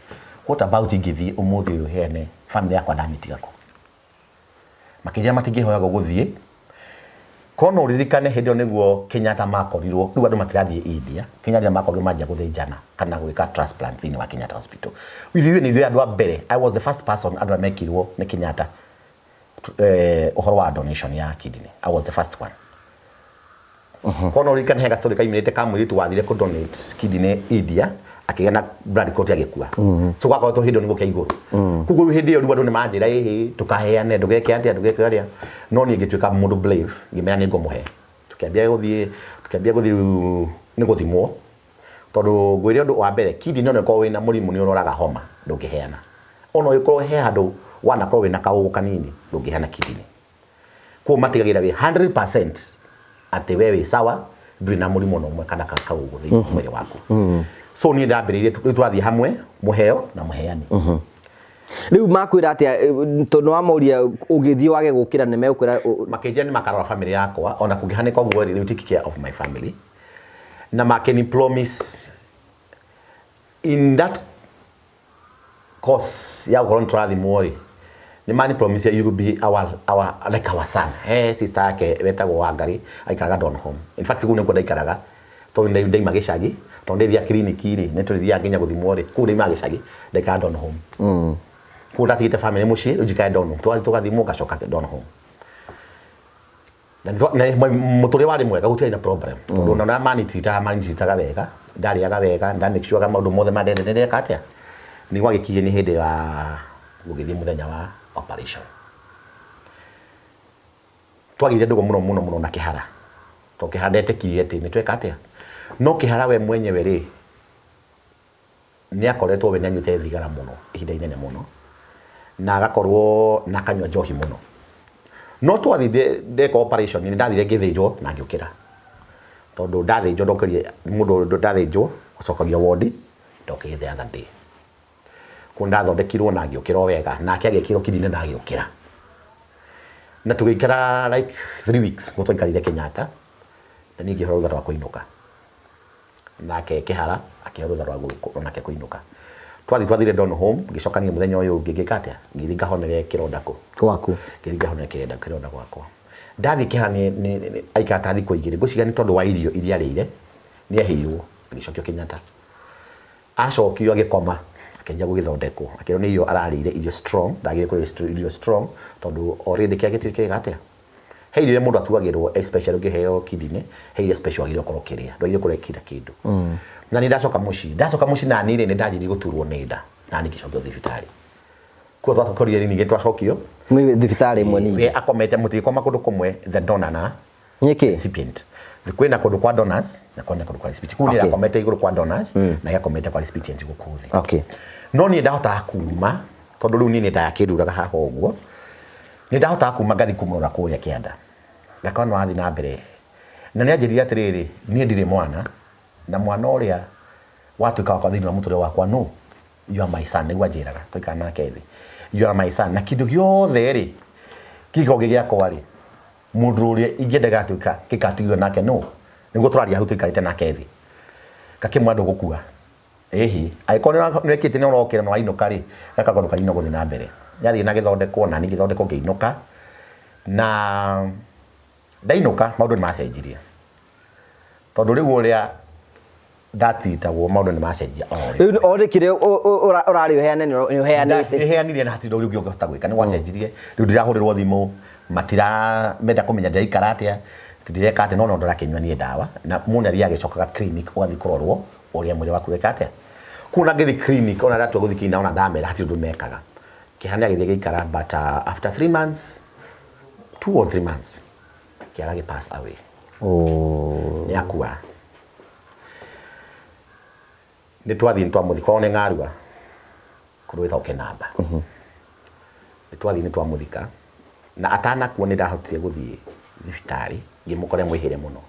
what about ingithi umuthi uyu hene family yakwa ndamitigako makijia matingihoyaga guthie kono ririkane hindi niguo Kenyatta makorirwo riu andu matirathie India Kenyatta makorirwo manjia guthinjana kana gwika transplant thini wa Kenyatta Hospital ithuĩ ni andu a mbere I was the first person andu amekirwo ni Kenyatta uhoro wa donation ya kidney I was the first one kono ririkane hega story kaimirite kamwiritu wathire ku donate kidney India akigena blood clot agikua so gwakwa to hindo niguo kia iguru kuguo hindi yo andu ni manjira tukaheane ndugeke atia no ni ngituika mundu brave ngimera ni ngomuhe tukiambia guthie ni guthimwo tondu ngwire undu wa mbere kidney no ko wina murimu ni uroraga homa ndungiheana ono ikorwo he handu wana korwo wina kaugu kanini ndungiheana kidney kwa matigagira wi 100% ati wewe sawa ndwina murimu no mwe kana kaugu thini mwiri waku so ni ndambiririe twathie hamwe muheo na muheani riu makwira atia tondu wa moria ugithio wage gukira ni mekwira makenjia ni makarora family yakwa ona kungihanika guo riu take care of my family na makeni promise in that course ya ukoron twathi mori ni mani promise you will be our like our son sister yake wetagwo Wangari aikaraga Donholm in fact guo niko ndaikaraga tondu ndai magicagi tondu thia clinic ri ne tũthia nginya guthimwo ri ku ni magicagi ndaikaraga Donholm kuda tigite family muci ujikae Don Home tugathi muka coka Don Home na muturi wari mwega gutire na problem tondu na mani titaga wega ndari aga wega nda make sure maundu mothe mandendere katia ni gwagikirie ni hindi ya gugithie muthenya wa operation twagire ndugo muno na kihara to kihara ndetekirie ati ni tweka atia no kihara we mwenyewe ri ni akoretwo we nyanyute thigara muno ihinda inene muno na agakorwo na kanywa njohi muno no twathi ndeka operation ni ndathire ngithinjwo na ngiukira tondu ndathinjwo ndokerie mundu ndathinjwo ocokagio wodi ndokire the other day kunda thondekirwo na ngiukira wega nake agekirwo kidine na ngiukira na tugikara like 3 weeks gutwikarire Kenyatta na ningi horo rwa kuinuka nake kihara akihoro rwa nake kuinuka twathire Don Home ngicokania muthenya uyu ngigikatia ngiringa honere kironda gwaku ngiringa honere kironda gwakwa ndathi kihara ni aikata thiku igiri nguciga ni tondu wa irio iria rire ni ahirwo ngicokio Kenyatta acokio agikoma akenja gugithondekwo akirwo ni irio ararire irio strong ndagire kuri irio strong tondu already kiagetire gatia heire mundu atuagirwo especially ngiheo kidine heire special agire okoro kiria ndogire kure kida kindu na ndacoka muci na nire ni ndajiri guturwo ni nda na nikicokio thibitari kwa twacokorire ni twacokio mwi thibitari imwe ni we akomete mutiko makundu kumwe the donor na nyiki recipient kwina kundu kwa donors na kwina kundu kwa recipient kuni akomete iguru kwa donors na yakomete kwa recipient gukuthi okay no ni ndahota kuma tondu riu ni ndayakiruraga haha uguo ni ndahota kuma ngathi kumurora kuria kianda ngakona wathi na mbere na ni anjirire atiriri ni ndire mwana na mwana uria watuika wakwa thini wa muture wakwa no you are my son niguo anjiraga tuikana nake thi you are my son na kindu giothe ri gigoge giakwa ri mundu uria ingiendaga tuika gikatigio nake no niguo turaria hau tuikarite nake thi gakimwandu gukua ehi aikona nekite ni urokira no ainuka ri gakagonduka ino guthi na mbere yathi na githondekwo na ningi thondekwo ngiinuka na ndainuka maundu ni macenjirie tondu riu uria ndatitagwo maundu ni macenjia riu orikire urari uheane ni uheanite heanire na hatindo riu ngihota gwika ni gwacenjirie riu ndirahurirwo thimu matira menda kumenya ndaikara atia ndireka ati no ndirakinywa ni ndawa na mundu ari agicokaga clinic ugathi kurorwo uria mwiri waku weka atia kuna ngithi clinic ona ndatu guthi kina ona ndamera hatindo mekaga kihana githie gikara but after 3 months 2 or 3 months kiara pass away ni akua ni twathi ntwamuthika one ngarua kurwitha ukenamba ni twathi ni twamuthika na atana kuone ndahotire guthie thibitari ngimukore mwihire muno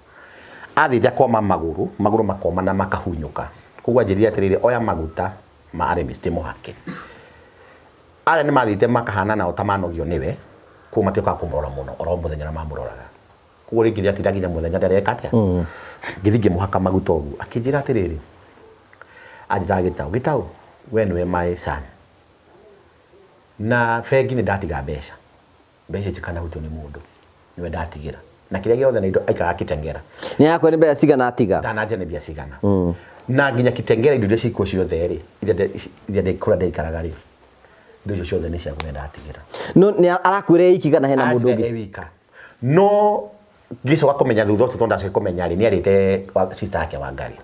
athi jakoma maguru makoma na makahunyuka kugwa njiri atirire oya maguta ma aremiste muhake ara ni mathite makahana na otamanogio niwe kuma tioka kumurora muno oro muthenya na mamuroraga kugwa ringi atira ginya muthenya ndareka atia ngithinge muhaka maguta ugu akinjira atiriri ajira gitau we niwe my son na fegi ni ndatiga mbeca tikana gutio ni mundu niwe ndatigira na kiria giothe na indo aikara kitengera ni yakwe ni mbeca cigana atiga ndanaje ni mbeca cigana na nginya kitengera indo iria cikuo ciothe ri iria ndikura ndaikaraga ri indo icio ciothe ni cia kwenda atigira no ni arakwire ikigana hena mundu ungi ewika no gicoka kumenya thutha ucio tonda acio kumenya ri ni arite sister yake Wangari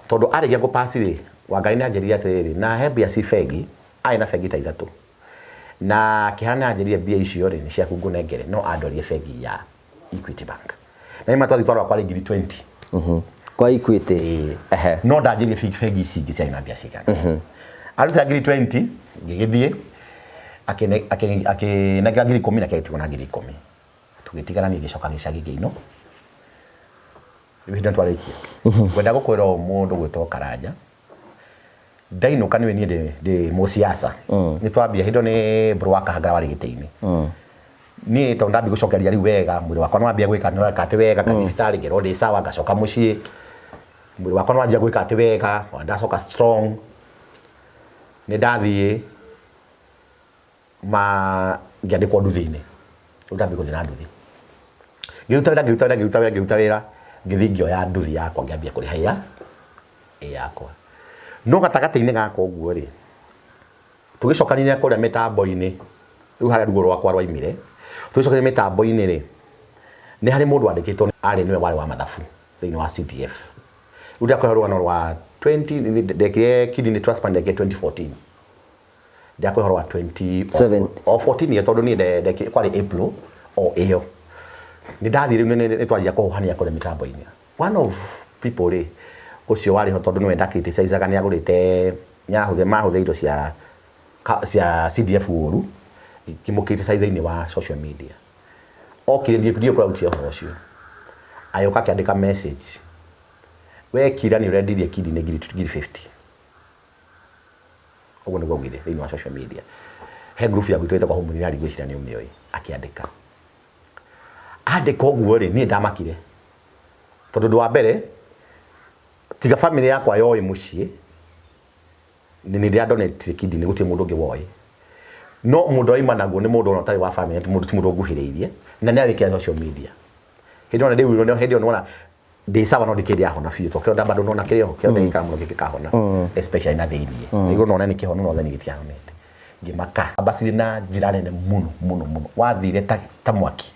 tondu arigia gupasi ri Wangari ni anjiria atiriri na hebia si fegi ai na fegi ta ithatu na kihana anjiria bia icio ri ni cia kungunengere no andorie fegi ya Equity Bank na ima twathi twarwa kwa ngiri 20 kwa Equity no ndanjirie fegi ici ngi cia ina bia cigana aruta ngiri 20 ngigithie akinengira ngiri 10 na ketigwo na ngiri 10 tugitigana ni gicoka gicagi giino ibindu twarikia kwenda gukwira mundu gwitwo Karanja ndainuka niwe nie ndi musiasa ni twambia hindo ni bro wakahagara wari giteini ni to ndambi gucokeria riu wega mwiri wakwa nwambia gwika no kate wega ka thibitari ngero ndi sawa ngacoka mucii mwiri wakwa nwambia gwika ate wega ndacoka strong ni ndathie ma ngiandikwo nduthi-ini ndambi guthina nduthi ngiruta wira ngithi ngioya nduthi yakwa ngiambia kuriha yakwa no gatagati-ini gaka uguo ri tugicokanire kuria mitambo-ini riu haria rugo rwakwa rwaimire tugicokanire mitambo-ini ri ni hari mundu wandikitwo ari niwe wari wa mathabu thiini wa CDF riu ndiakorwo rugano rwa 20 ndekire kidney transplant ndekire 2014 ndiakorwo rwa 20 or 14 years tondu ni ndekire kwari April o iyo ni ndathire ni twajia kuhania kuria mitambo-ini one of people ri ucio wari ho tondu niwe ndakriticizaga ni agurite mahuthe indo cia CDF uru kimukriticize thiini wa social media okire ndio kwa utia horo ucio ayoka akiandika message we kira ni rendirie kidi ne ngiri 50 uguo niguo ugire thiini wa social media he group ya gwitwete kwa humuni ari gwicira ni umioi akiandika andika uguo ri ni ndamakire tondu ndwa mbere tiga family yakwa yoi mucii ni ndia donate kidney gutie mundu ungi woi no mundu oima naguo ni mundu onotari wa family mundu nguhiriirie na ni awikia social media hindo na dewi no hedio nona de sawa no dikiria hona fiu to kionda bado nona kirio kionda ikara muno gikikahona especially na thiini igo nona ni kihono no thani gitiahonete ngimaka abasiri na jirani ne muno wathire ta mwaki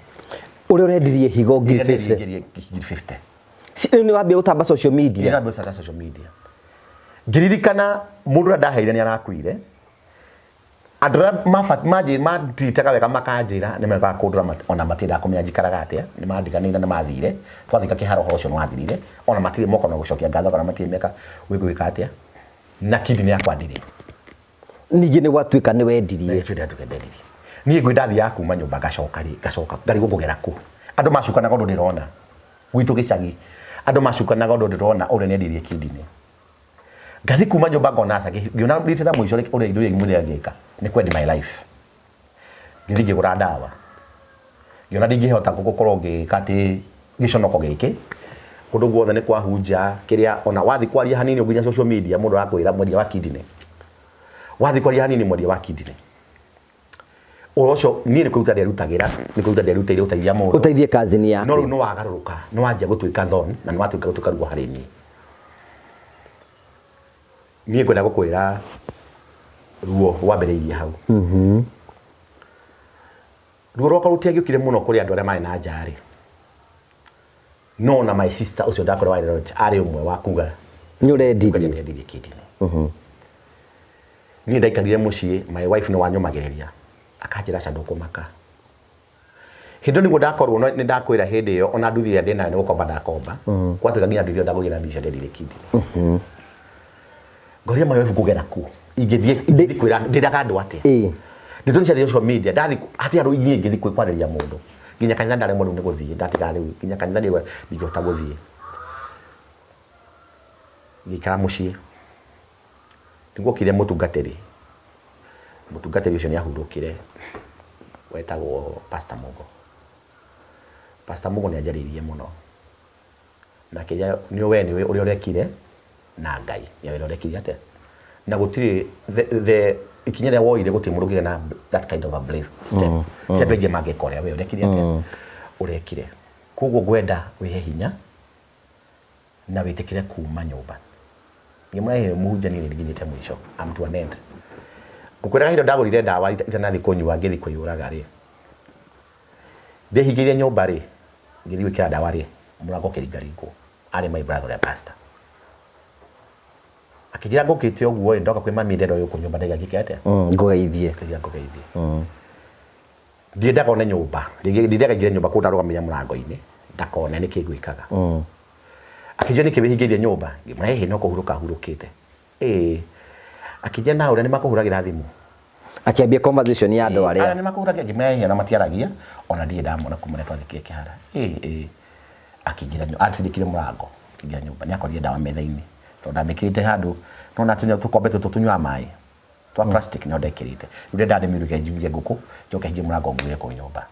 uri urendirie higo ngiri 50 ni wabia utamba social media ni wabia utamba social media ngiririkana mundu ndaheire ni arakuire andra matitaga wega makanjira ni meka kundura ona matira kumenya njikaraga atia ni mandiganira na mathire twathika kiharo hocio no wathirire ona matire moko no gucokia ngatho kana matire meka wigwika atia na kidi ni yakwa ndire ningi ni gwatuika ni wendirie ni ngwindathi yaku manyumba gacoka ngari gukugera ku andu macukanaga undu ndirona gwitu gicagi andu macukanaga undu ndirona uri ni endirie kidi ni ngathi kuma nyumba ngona aca ngiona nditira mwico uri ndu imuri ngika ni kwendi my life ngithi ngigura ndawa ngiona ndingihota gukorwo ngikati giconoko giki kundu guothe ni kwahunja kiria ona wathi kwaria hanini nginya social media mundu arakwira mwendia wa kidney wathi kwaria hanini mwendia wa kidney uroco ni kuruta nderutagira ni kuruta nderutire uteithia mundu uteithie kazi ni yako no wagaruruka no wajia gutuika thon na no watuika gutuika ruo harini ni ngwenda gukwira ruo rwambiriirie hau ruo rwakwa rutiagiukire muno kuri andu aria mari na njari no na my sister ucio ndakorwo ari umwe wa kuga ni urendirie kidney ni ndaikarire mucii my wife ni wanyumagiriria akanjira canduko maka hindo ni ndakorwo ni ndakwira hindi iyo ona nduthire ndina ni gukomba ndakomba kwatuika nginya nduthire ndagugira mbica ndendire kidney ngoria my wife kugera ku ingithie kwira ndiraga andu atia nditunisha social media ndathi ati aru ingi ngithi kwariria mundu nginya kanitha ndare mundu ni guthie ndatiga riu nginya kanitha ndiwe ndigota guthie ngikara mucii ngokire mutungatiri ucio ni ahurukire wetagwo Pastor Mugo ni ajaririe muno na kiria ni we ni uri urekire na Ngai ni we urekire ate na gutiri the ikinyere woire gutiri mundu na that kind of a brave step cia ndege magikorea we urekire ate urekire kugo gwenda wihe hinya na witikire kuma nyumba ngimurahe muhunjani ni nginyite mwisho am to an end gukwira hindo ndagurire ndawa itanathi kunyua ngithi kuyuraga ri ndehigirie nyumba ri ngithi wikira ndawa ri murango kiringaringo ari my brother ya pastor akijira ngukite oguo ndoka kwi mami ndendo yuko nyumba ndaiga gikete ngugeithie ndienda kone nyumba ndienda ngira nyumba kundarugamia murango-ini ndakone ni kigwikaga akijira nikibihigirie nyumba ngimurahe no kuhuruka hurukite akijia na ure ni makuhuragira thimu akiambia conversation ya andu aria ni makuhuragira ngimurahe na matiaragia ona ndie ndamona kumune twathikie kihara akijira nyumba atindikire murango ngira nyumba ni akorire ndawa metha-ini to ndamikirite handu no natinya tukombe tutunywa mai twa plastic no ndekirite ndio ndade miruke njunge nguku njoke hingi murango ngwire ku nyumba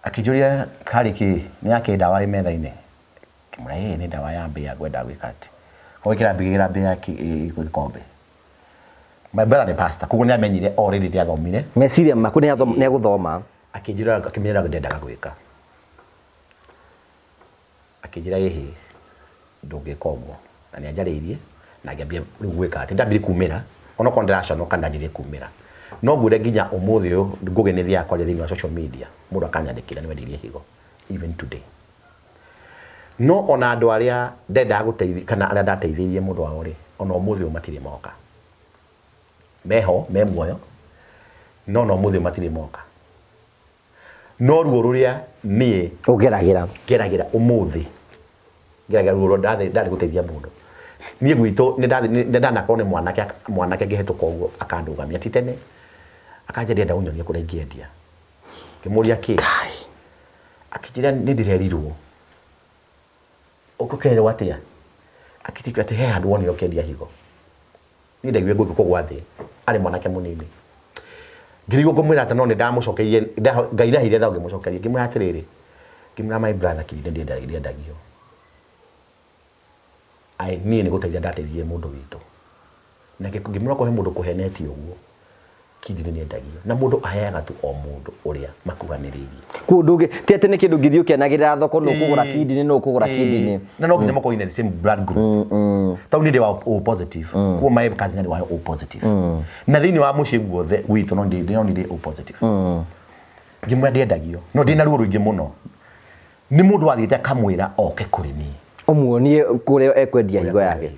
akijuria kariki ni yake ndawa metha-ini kimurahe ni ndawa ya mbia gwenda gwikati kwikira mbia ikombe my brother ni pastor kuko ni amenyire already dia thomire meciria maku ni aguthoma akijira akimira ndendaga gwika akijira yehi ndungikomo na ni ajaririe na ngambia riu gwika ati ndambiri kumira ona kondasha no kana njire kumira no ngure nginya umuthi uyu ngugenithia akwa thini wa social media mundu akanyandikira niwendirie higo even today no ona andu aria ndenda guteithia kana aria ndateithirie mundu wao ri ona umuthi uyu matire moka meho me muoyo no umuthi uyu matire moka no ruo ruria nie ugeragira umuthi ngeragira ruo ndari guteithia mundu nie gwito ndana kone mwanake ngehituka uguo akandugamia titene akaje ndenda unyonia kuria ingeendia kimuria ki akijira nindirerirwo ukukere watia akitika te handu woni okendia higo ni ndegwe guko gwathi ari mwanake munini ngirigo ngumwira ata no ni ndamucokerie ngaira hire tha ngimucokerie ngimwira atiriri ngimwira my brother kirinde ndendagio ai nie ni guteithia ndateithie mundu witu na ngimwira ko he mundu kuheneti uguo kidini ni ndagio na mundu aheaga tu o mundu uria makuhaniririe kundu ti ati ni kindu ngithio kenagirira thoko no kugura kidini no kugura kidini na no nginya mako in the same blood group tau ni de wa o positive ko my cousin ni wa o positive na thini wa muci guothe witu no ndi o positive ngimwe ndendagio no ndina ruo ruingi muno ni mundu wathite kamwira oke kuri ni omuonie kuria ekwendia higo yake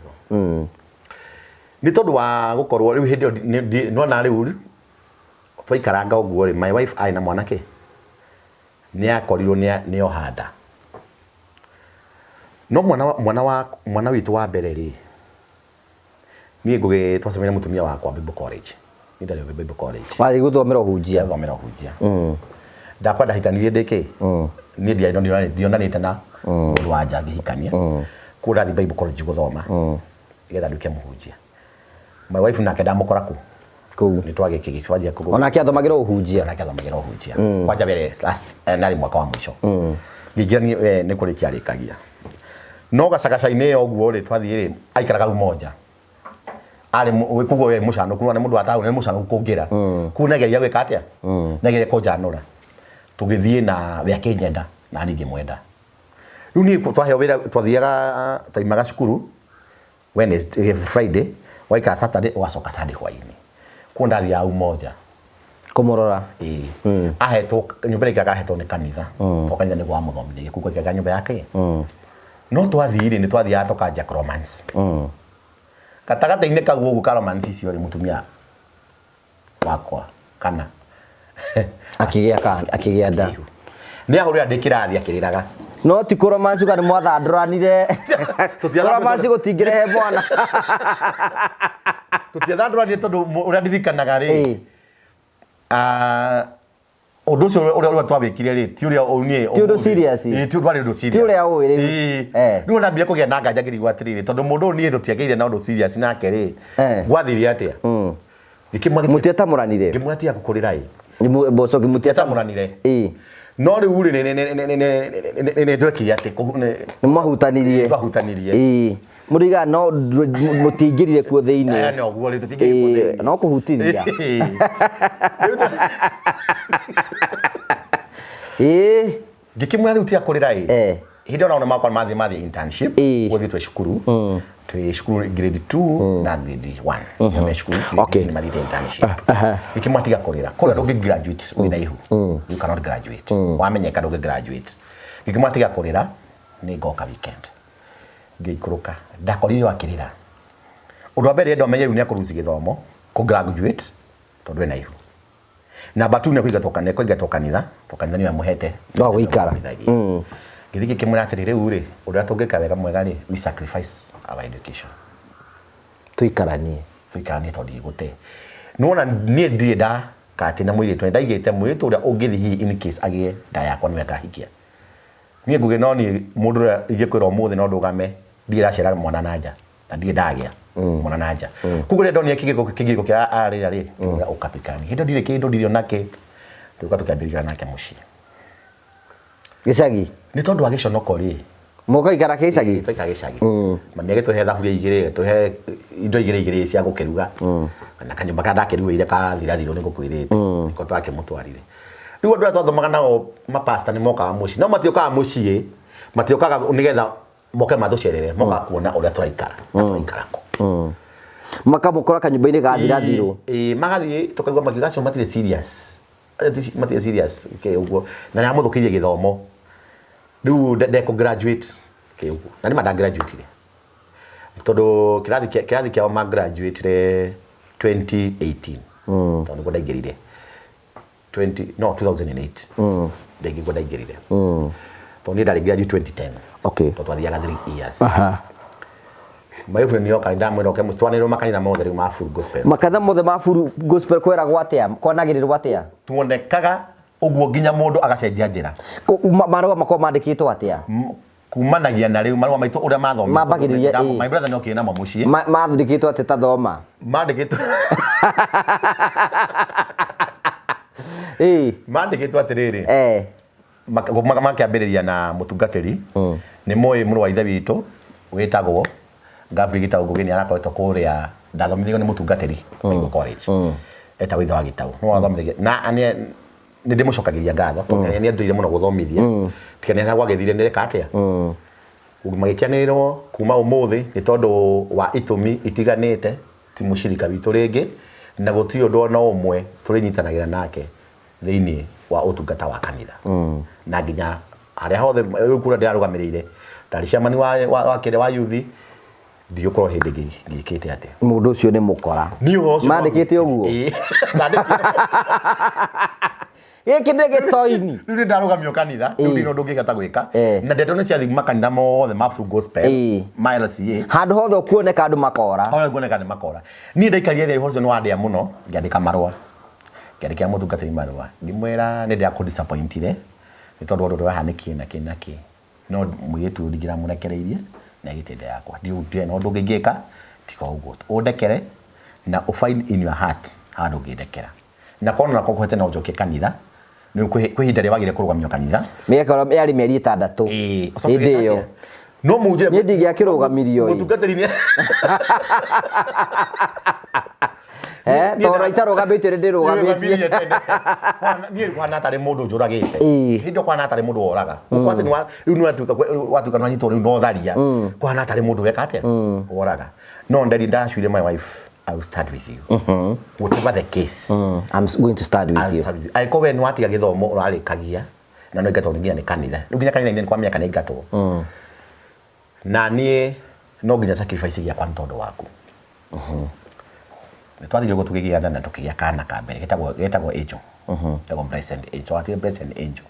ni tondu wa gukorwo riu hindi no na riu twikaranga uguo ri my wife ai na mwanake ni akorirwo ni ohanda no mwana witu wa mbere ri ni ngugi twacemire mutumia wakwa Bible College ni ndari Bible College wari guthomera uhunjia ndakwenda hikanirie ndiki ni ndionanite na mundu wa nja ngihikania kura thi Bible College guthoma igetha nduke muhunjia my wife nake ndamukora ku ni twage kigikwaje kugo ona kiathomagira uhunjia kwanja bere last nari mwaka wa mwisho ngigirani ni kuri kiarikagia no gacagacaine oguo ri twathire aikaraga umoja ari kugo we mucano kuno ni mundu ataũ ni mucano kungira kunageria gwika atia nageria kunjanura tugithie na ya kinyenda na ningi mwenda riu ni twaheo wira twathiaga taimaga cukuru Wednesday Friday waika Saturday wacoka Sunday hwaini kunda thia umoja kumurora ahetwo nyumba yake akahetwo ni kanitha tokanya ni gwa muthomithia kuko kega nyumba yake no twathire ni twathia tukanja romance katagata-ini kau ugu ka romance icio ri mutumia wakwa kana akigia nda ni ahurira ndikirathi akiriraga no ti romance kana mwathandũranire romance gutingirehe mwana tutiathandũranire tondu uria ndirikanaga ri undu ucio uria twabikire ri ti uria unie ti undu serious ti undu serious ti uria uwi ri riu na mbia kugia na nganja ngirigwa atiriri tondu mundu nie tutiageire na undu serious nake ri gwathire atia mutieta muranire ngimwatia gukurira ri boso mutieta muranire no riu ri ne twekire ati ni mahutanirie muriga no mutingirire kuo thiini no guo ri tutingirire no kuhutithia ngikimwa riu tia kurira hindi ona makwa mathi internship guthi twe cukuru twe cukuru grade 2 na grade 1 na cukuru ni mathi internship ngikimwatiga kurira kora ndugi graduate wina ihu you cannot graduate wamenyeka ndugi graduate ngikimwatiga kurira ni ngoka weekend ngikuruka ndakorire wakirira undu wa mbere ndo menye riu ni akuruci githomo ku graduate tondu wina ihu na batu ne kuigatwo kanitha ni amuhete no guikara githiki kimura atirire uri uria tungika wega mwega ri we sacrifice our education tuikaranie tondu igute nona nie ndirida kati na mwiri ndaigite mwiri uria ungithi hihi in case agie nda yakwa ni wekahikia nie nguge no ni mundu uria ingikwira umuthi no ndugame ndiracera mwana nanja na ndagia mwana nanja kugure ndoni kigiko kia arira ri ukatuikani hindo ndire kindu ndirio nake tukambiriria nake muci gicagi ni tondu wa giconoko ri muka ikara gicagi tuika gicagi mami agituhe thaburia igire tuhe indo igire cia gukiruga na kanyumba kada kiruga ile ka thirathiro ni gukwirite niko twake mutwarire riu andu twathomaga nao mapasta ni mokaga muci no matiokaga muci matiokaga nigetha moke mathucerere moka kuona uria turaikara ko makamukora kanyumba-ini gathirathirwo magathie tukaigua makigacio matire serious matire serious ke uguo na na muthukirie githomo riu ndeko graduate ke uguo na ni mada graduate ire tondu kirathi kiao ma graduate re 2018 tondu ndaingirire 2008 ndaingirire ndaingirire tondu ndari graduate 2010 okay tondu twathiaga 3 years my friend yoka ndamwe roke mustwaniro makanitha mothe riu ma full gospel makanitha mothe ma full gospel kwera gwatia kwanagirira atia tuonekaga uguo nginya mundu agacenjia njira marua makwa mandikitwo atia kumanagia na riu marua maitu uria mathomithio mambagiriria my brother no kina mo mucii mandikitwo ati ta thoma mandikitwo mandikitwo atiriri makiambiriria na mutungatiri ni moyi muru wa ithe witu witagwo Gabriel Gitau Ngugini arakoretwo kuria ndathomithio ni mutungatiri Bible College eta withe wa Gitau no wathomithagia na ni ndimucokagiria ngatho tondu ni anduire muno guthomithia tikane na gwagethire ni reka atia magikianirwo kuma umuthi ni tondu wa itumi itiganite ti mushirika witu ringi na gutio ndo no umwe turinyitanagira nake thiini wa utungata wa kanitha na nginya aria hothe kura ndirarugamirire ndari ciamani wa kire wa youth ndio ko hindi ngikite ate mundu ucio ni mukora mandikite uguo giki ndege toini riu ndarugamio kanitha riu ndino ndungigata gwika na ndeto ni ciathi makanitha mothe ma full gospel ma LCA handu hothe ukuoneka andu makora hothe ukuoneka ni makora ni ndaikaria theri hocio ni wandia muno ngiandika marua ngiandikia mutungatiri marua ngimwira ni ndia ku disappointire ni tondu ndu wahanikie na kinaki no mwitu ndigira murekereirie na gitende yakwa ndiu no ndungigika tika uguo undekere na find in your heart handu ngindekera na kono na kokwete na ujoke kanitha ni kwihinda ria wagire kurugamio kanitha miaka yari mieri 6 hindi yo no muje ni ndigia kirugamirio mutungatiri ni tora itarugamite ri ndirugamite ni kwana tare mundu njuragite hindo kwana tare mundu oraga ukwate ni watuka no nyito no tharia kwana tare mundu weka atia oraga no ndari ndashwire my wife I will start with you whatever the case I'm going to start with you I ko we no atiga githomo urari kagia na no igato nginya ni kanitha nginya kanitha ni kwa miaka ni igato na nie no nginya sacrifice ya kwa ntondo waku twathire go tugigiana na tukigia kana ka mbere getagwo Angel getagwo Blessed Angel so ati Blessed Angel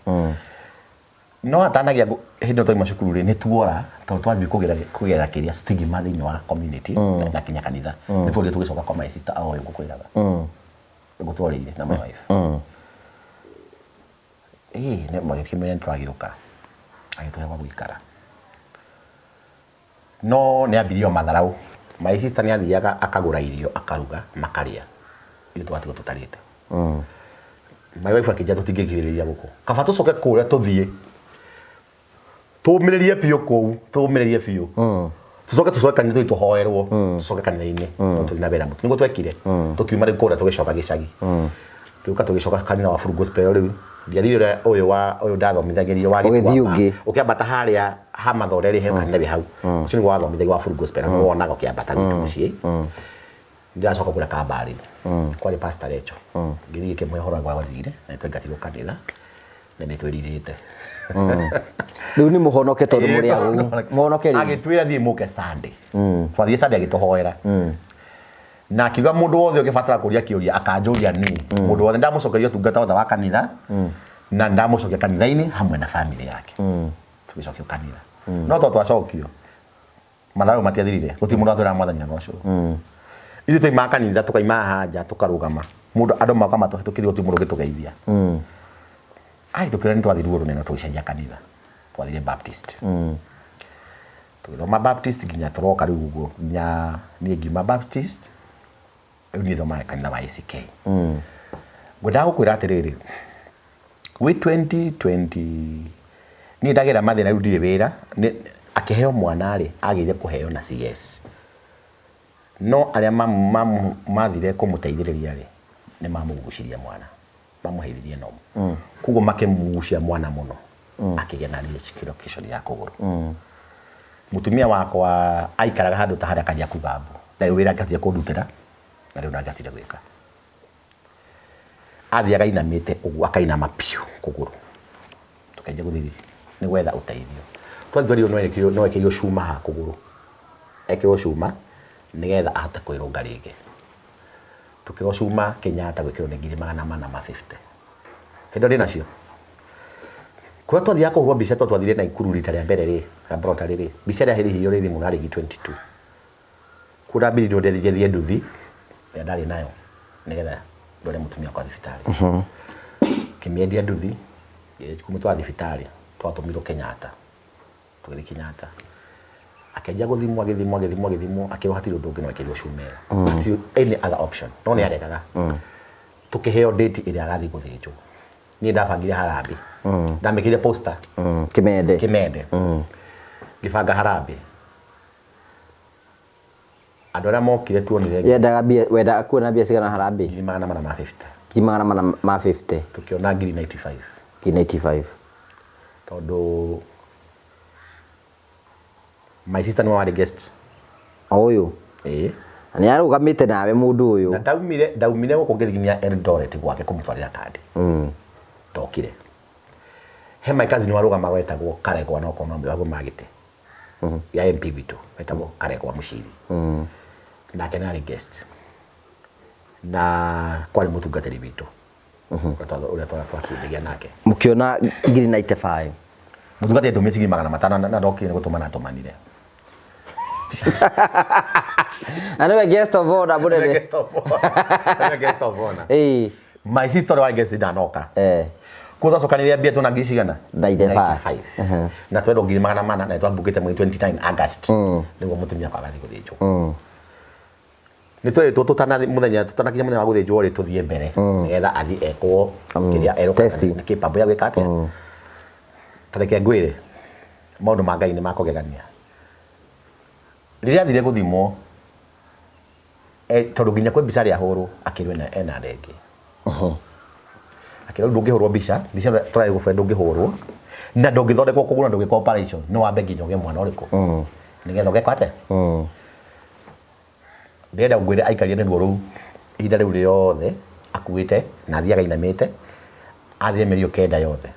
no atanagia hindo to macukuru ri ni tuora to twathi kugera kiria stigma thiini wa community na kinya kanitha ni twori tugicoka kwa my sister ao yuko kwiraga gutwarire na my wife ne magikimenya twagiruka agitwa kwa guikara no ne abirio matharau my sister ni athiaga akagura irio akaruga makaria ile twatigo tutarite my wife akija tutingigiriria guko kaba tucoke kuria tuthie tumiririe pio kou tumiririe pio tucoke kanitha tuhoerwo tucoke kanitha-ini tuthina bera mutu nigo twekire tukiuma ri kuria tugicoka gicagi tuka tugicoka kanitha wa full gospel riu ndiathire uyu ndathomithagirio wa gitwa ukiambata haria hamathore ri he kanitha bi hau ucio ni wathomithagia wa full gospel no wonaga ukiambata gitu mucii ndiracoka kura kambari kwari pastor Lecho ngiri kimwe horo gwa wathire na twengatirwo kanitha na ni twiririte riu ni muhonoke tondu muri au muhonoke ri agitwira thie muke Sunday twathie Sunday agituhoera na kiuga mundu wothe ugibatara kuria kiuria akanjuria ni mundu wothe ndamucokeria tungata wothe wa kanitha na ndamucokia kanitha-ini hamwe na family yake tugicokia kanitha no to twacokio matharu matiathirire guti mundu atwira mwathani ngoco ithu twaima kanitha tukaima haja tukarugama mundu andu mauka matuhitukirie guti mundu gitugeithia ai tukira ni twathiruo runene tugicenjia kanitha twathire Baptist tugithoma Baptist nginya turoka riu uguo nginya ni ngiuma Baptist ni thoma kanitha wa ACK ngwenda gukwira atiriri we 2020 ni ndagira mathina riu ndire wira akiheo mwana ri agire kuheo na CS no aria mathire kumuteithiriria ri ni mamuguciria mwana mamuheithirie no kugo makemugucia mwana muno akigena ri location ya kuguru mutumia wakwa aikaraga handu ta haria kajia kugambo na wira ngathia kundutira na riu ngathire gwika athiaga inamite uguo akainama piu kuguru tukaija guthiri ni gwetha uteithio twathori no ekirio cuma ha kuguru ekiro cuma nigetha ahota kwirunga ringi tukiro cuma Kenyatta gwikiro ni 450 hindo ndi nacio kwa twathia kuhurwo mbica twathire na Ikuru rita ria mbere ri abrota riri mbica ria hirihirio ri thimu ngari 22 kura bili ndo ndethithie nduthi ya ndari nayo nigetha ndore mutumia kwa thibitari kimiendia nduthi kumutwa thibitari twatumirwo Kenyatta tugithi Kenyatta akeja guthimwo akirwo hatiro ndungi no akirwo cumera hatiro any other option no ni arekaga tukiheo date iria agathi guthinjwo ni ndabangire harambe ndamikire poster kimende gibanga harambe andu aria mokire tuonire yendaga kuona bia cigana harambe 450 tukiona 95 tondu my sister no wari guest oyo ni arugamite nawe mundu uyu na ndaumire guko ngirigimia Eldoret gwake kumutwarira kandi tokire he my cousin warugama wetagwo Karegwa no ko mambe wabo magite ya MP bitu wetagwo Karegwa mushiri nake nari guest na kwari mutungatiri bitu uria twakuthia nake mukiona 95 mutungatiri tumisi 500 na ndokire ni gutumana tumanire anawe guest of honor burede guest of honor my sister was guest danoka kutha sokaniria bia tuna gicigana 95 na twendo ngiri mana na twambukite mu 29 August niguo mutumia kwa gathi guthinjwo ni twere tutana muthenya tutanakinya muthenya wa guthinjwo ri tuthie mbere nigetha athi ekwo kiria eroka kipabu ya gwika atia tareke ngwire maundu ma Ngai ni makugegania riria thire guthimwo tondu nginya kwe mbica ria huru akirwe na ena ndenge akirwe ndungihurwo mbica turari gubenda ndungihurwo na ndungithondekwo kugura ndungika operation no wambe nginya uge mwana uriku nigetha uge kwate ndenda ngwire aikarie ni ruru ihinda riu riothe akuite na athiaga inamite athie mirio kenda yothe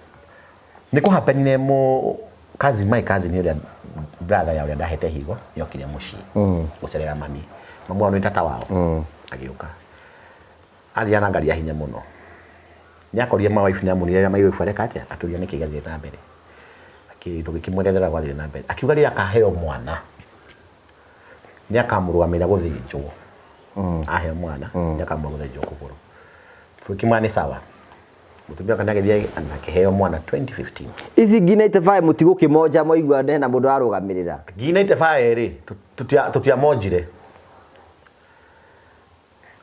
niko hapenine mu my cousin uria brother ya uria ndahete higo yokire mucii gucerera mami mamu ni tata wao agiuka athiana ngari ya hinya muno nyakorie ma wife ni amunire ma wife areka atia akiuria niki gathire na mbere tukimwerethera gwathire na mbere akiuga rira kaheo mwana nyakamurũgamira guthinjwo aheo mwana nyakamurũgamira guthinjwo kuguru tukimani sawa mutumia kana githie anakiheo mwana 2015 ici 95 mutigo kimoja moigwa nde na mundu arugamirira 95 ri tutia monjire